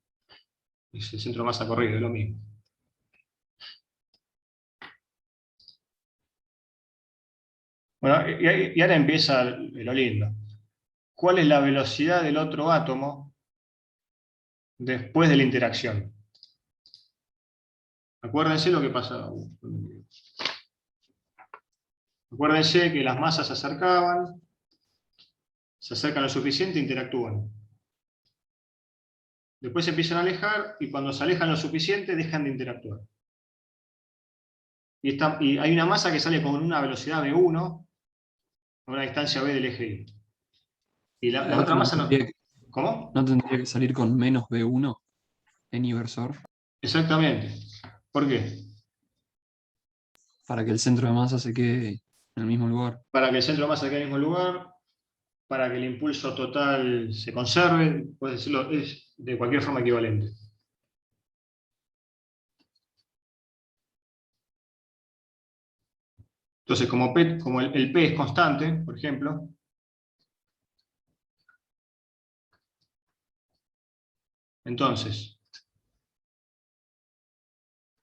es el centro de masa corrido, es lo mismo. Bueno, y ahora empieza lo lindo. ¿Cuál es la velocidad del otro átomo después de la interacción? Acuérdense lo que pasa. Acuérdense que las masas se acercan lo suficiente e interactúan. Después se empiezan a alejar y cuando se alejan lo suficiente dejan de interactuar. Y hay una masa que sale con una velocidad v1 a una distancia v del eje Y. Y la otra masa no. ¿Cómo? ¿No tendría que salir con menos B1 en inversor? Exactamente. ¿Por qué? Para que el centro de masa se quede en el mismo lugar. Para que el centro de masa quede en el mismo lugar, para que el impulso total se conserve, puedes decirlo, es de cualquier forma equivalente. Entonces, como el P es constante, por ejemplo, entonces,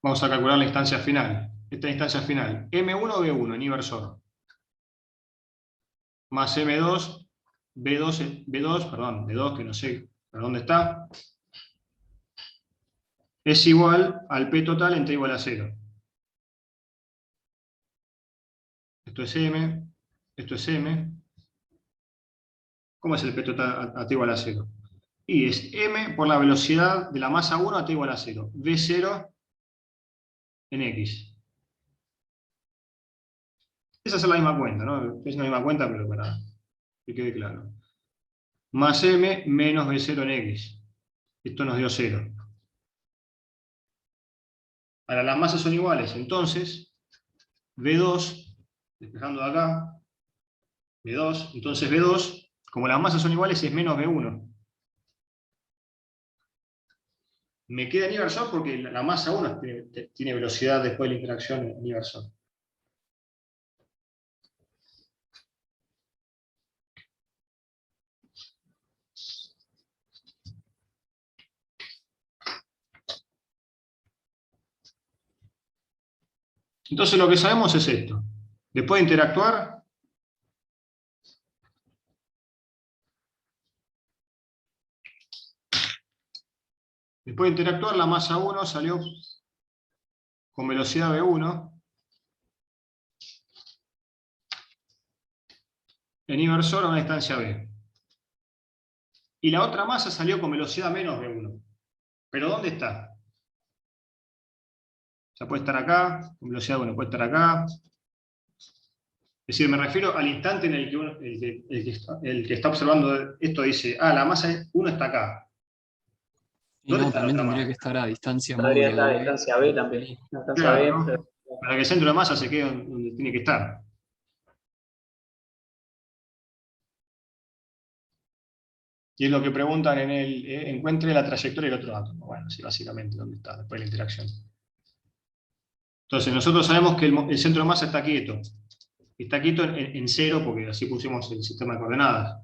vamos a calcular la instancia final. Esta instancia final, M1 B1 en inversor, más M2, B2, que no sé para dónde está, es igual al P total en T igual a 0. Esto es M, esto es M. ¿Cómo es el P total a T igual a 0? Y es M por la velocidad de la masa 1 a T igual a 0. V0 en X. Esa es la misma cuenta, ¿no? Es la misma cuenta, pero para que quede claro. Más M menos V0 en X. Esto nos dio 0. Ahora las masas son iguales, entonces V2, despejando de acá, V2, entonces V2, como las masas son iguales, es menos V1. Me queda en inversor porque la masa 1 tiene velocidad después de la interacción en inversor. Entonces lo que sabemos es esto. Después de interactuar, la masa 1 salió con velocidad v1 en inversor a una distancia b. Y la otra masa salió con velocidad menos v1. ¿Pero dónde está? O sea, puede estar acá, con velocidad 1, puede estar acá. Es decir, me refiero al instante en el que, el que está observando esto dice, la masa 1 está acá. Y ¿Dónde no, está la también otra tendría masa? que estar a distancia Podría móvil estar a de B. distancia B también. La distancia Claro, B, ¿no? pero- Para que el centro de masa se quede donde tiene que estar. Y es lo que preguntan en el encuentre la trayectoria del otro átomo. Bueno, sí, básicamente dónde está, después de la interacción. Entonces, nosotros sabemos que el centro de masa está quieto. Está quieto en cero, porque así pusimos el sistema de coordenadas.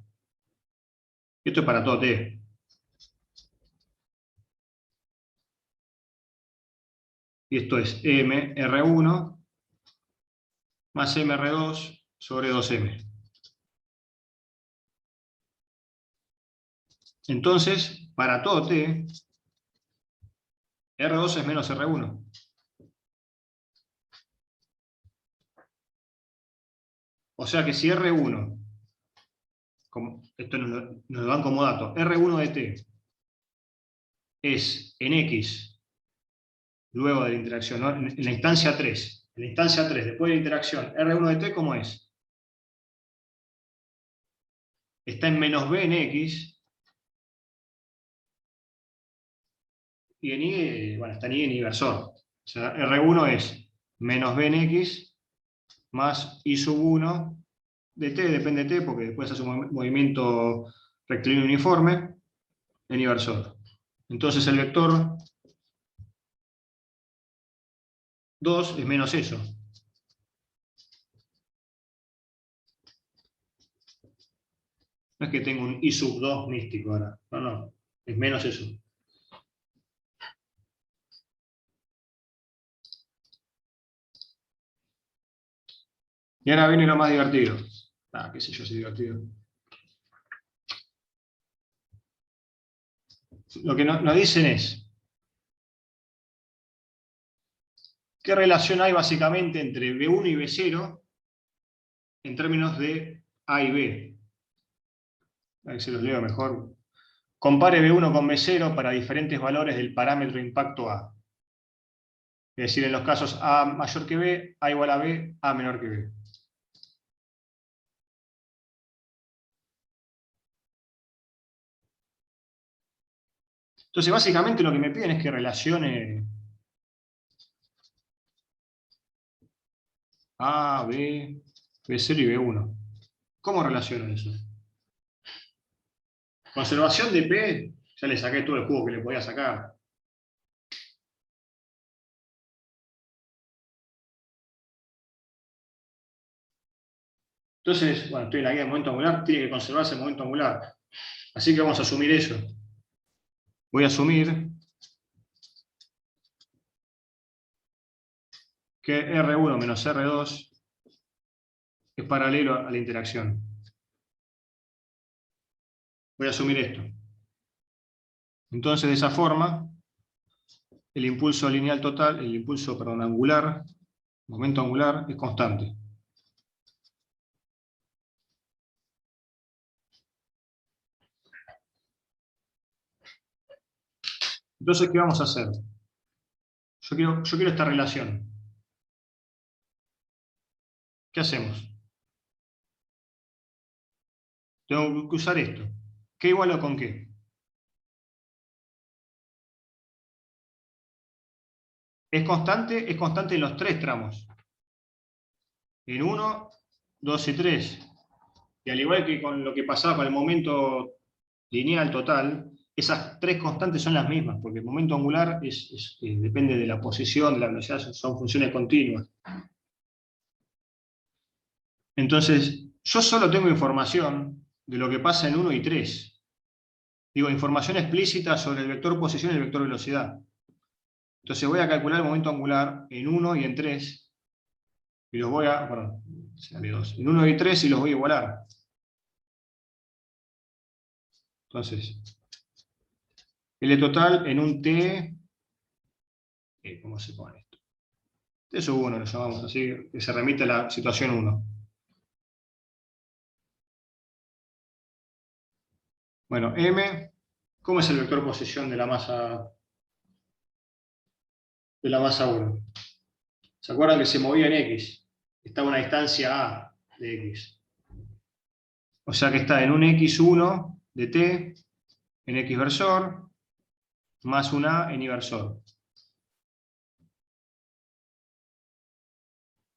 Esto es para todo T. Y esto es mR1 más mR2 sobre 2m. Entonces, para todo T, R2 es menos R1. O sea que si R1, esto nos lo dan como dato, R1 de T es en X, luego de la interacción, ¿no? En la instancia 3. En la instancia 3, después de la interacción, R1 de T, ¿cómo es? Está en menos B en X, y en Y, bueno, está en Y en inversor. O sea, R1 es menos B en X más I sub 1 de T, depende de T, porque después hace un movimiento rectilíneo uniforme en inversor. Entonces el vector 2 es menos eso. No es que tengo un I sub 2 místico ahora. No, no. Es menos eso. Y ahora viene lo más divertido. Qué sé yo, si es divertido. Lo que nos dicen es, ¿qué relación hay básicamente entre B1 y B0 en términos de A y B? A ver si los leo mejor. Compare B1 con B0 para diferentes valores del parámetro impacto A. Es decir, en los casos A mayor que B, A igual a B, A menor que B. Entonces, básicamente lo que me piden es que relacione A, B, B0 y B1. ¿Cómo relaciono eso? Conservación de P, ya le saqué todo el jugo que le podía sacar. Entonces, bueno, estoy en la guía de momento angular, tiene que conservarse el momento angular. Así que vamos a asumir eso. Voy a asumir que R1 menos R2 es paralelo a la interacción. Voy a asumir esto. Entonces, de esa forma, el impulso lineal total, el impulso, perdón, angular, momento angular, es constante. Entonces, ¿qué vamos a hacer? Yo quiero esta relación. ¿Qué hacemos? Tengo que usar esto. ¿Qué igualo con qué? Es constante en los tres tramos. En 1, 2 y 3. Y al igual que con lo que pasaba con el momento lineal total, esas tres constantes son las mismas, porque el momento angular depende de la posición, de la velocidad, son funciones continuas. Entonces, yo solo tengo información de lo que pasa en 1 y 3. Digo, información explícita sobre el vector posición y el vector velocidad. Entonces voy a calcular el momento angular en 1 y en 3, y los voy a, perdón, será B2, en 1 y 3 y los voy a igualar. Entonces, L total en un T, ¿cómo se pone esto? T sub 1 lo llamamos así, que se remite a la situación 1. Bueno, M, ¿cómo es el vector posición de la masa 1? ¿Se acuerdan que se movía en X? Estaba a una distancia A de X. O sea que está en un X1 de T, en X versor, más un A en Y versor.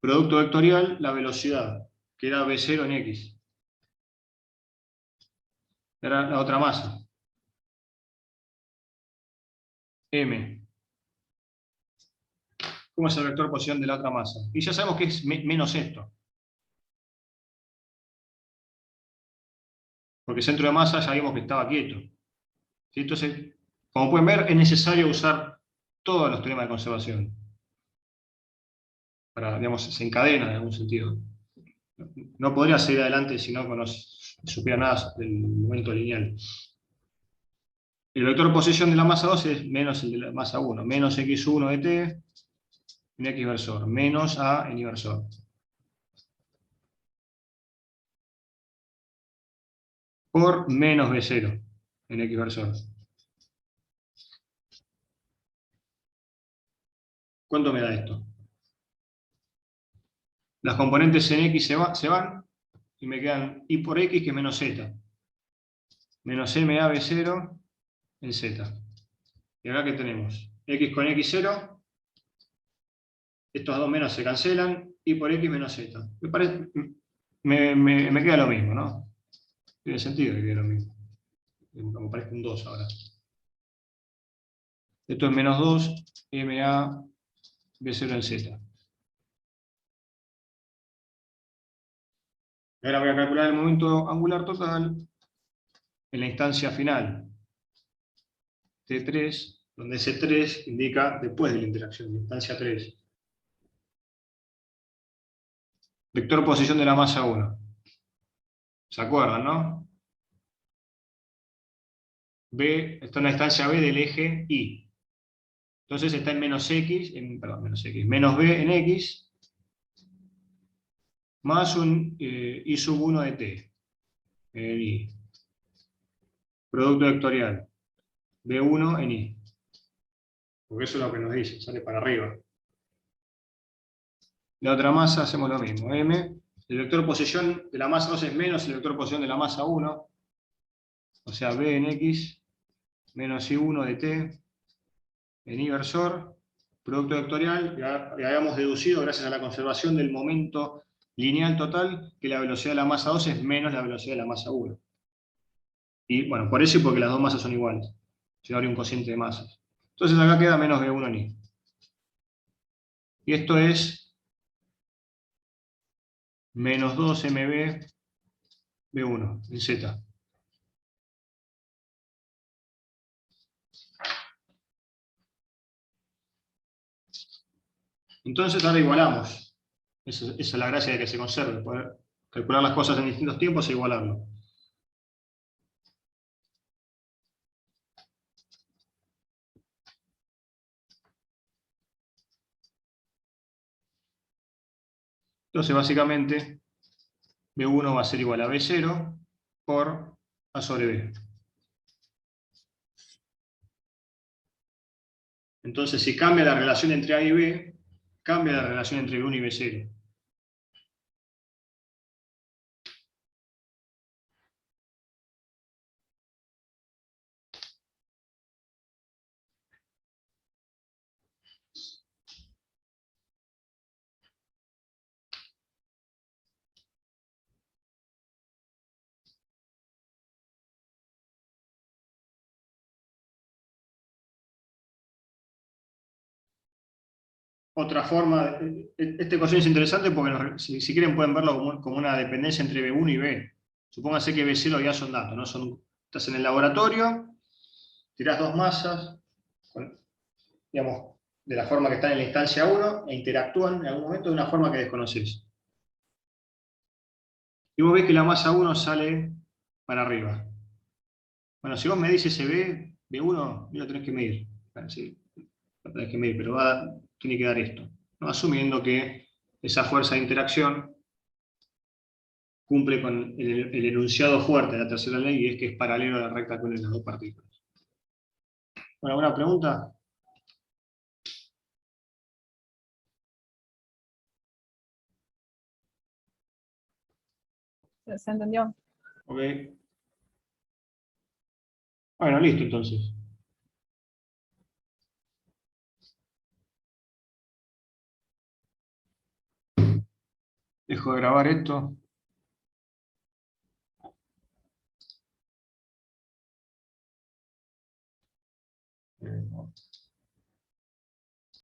Producto vectorial, la velocidad, que era V0 en X. Era la otra masa. M. ¿Cómo es el vector posición de la otra masa? Y ya sabemos que es menos esto. Porque el centro de masa ya vimos que estaba quieto. ¿Sí? Entonces, como pueden ver, es necesario usar todos los teoremas de conservación. Para, digamos, se encadena en algún sentido. No podría seguir adelante si no supiera nada del momento lineal. El vector posición de la masa 2 es menos el de la masa 1. Menos x1 de t en x versor. Menos a en y versor. Por menos b0 en x versor. ¿Cuánto me da esto? Las componentes en x se van y me quedan y por x que es menos z. Menos m a b0 en z. Y acá que tenemos x con x0. Estos dos menos se cancelan y por x menos z. Me queda lo mismo, ¿no? Tiene sentido que quede lo mismo. Me parece un 2 ahora. Esto es menos 2 ma b0 en z. Ahora voy a calcular el momento angular total en la instancia final. T3, donde ese 3 indica después de la interacción, la instancia 3. Vector posición de la masa 1. ¿Se acuerdan, no? B está en la instancia B del eje Y. Entonces está en menos X, menos B en X, más un Y sub 1 de T, en Y. Producto vectorial, B1 en Y. Porque eso es lo que nos dice, sale para arriba. La otra masa hacemos lo mismo, M. El vector posición de la masa 2 es menos el vector posición de la masa 1. O sea, B en X, menos Y1 de T, en Y versor, producto vectorial, y habíamos deducido, gracias a la conservación del momento lineal total, que la velocidad de la masa 2 es menos la velocidad de la masa 1. Y bueno, por eso y porque las dos masas son iguales. Si no habría un cociente de masas. Entonces acá queda menos B1 en Y. Y esto es menos 2 MB B1 en Z. Entonces ahora igualamos. Esa es la gracia de que se conserve, poder calcular las cosas en distintos tiempos e igualarlo. Entonces básicamente B1 va a ser igual a B0 por A sobre B. Entonces si cambia la relación entre A y B, cambia la relación entre B1 y B0. Otra forma, esta ecuación es interesante porque si quieren pueden verlo como una dependencia entre B1 y B. Supóngase que B0 y A son datos, ¿no? Estás en el laboratorio, tirás dos masas, digamos, de la forma que están en la instancia 1 e interactúan en algún momento de una forma que desconoces. Y vos ves que la masa 1 sale para arriba. Bueno, si vos medís ese B1, lo tenés que medir. Bueno, sí, lo tenés que medir, pero tiene que dar esto, ¿no? Asumiendo que esa fuerza de interacción cumple con el enunciado fuerte de la tercera ley, y es que es paralelo a la recta que une las dos partículas. Bueno, ¿alguna pregunta? ¿Se entendió? Ok. Bueno, listo entonces. Dejo de grabar esto.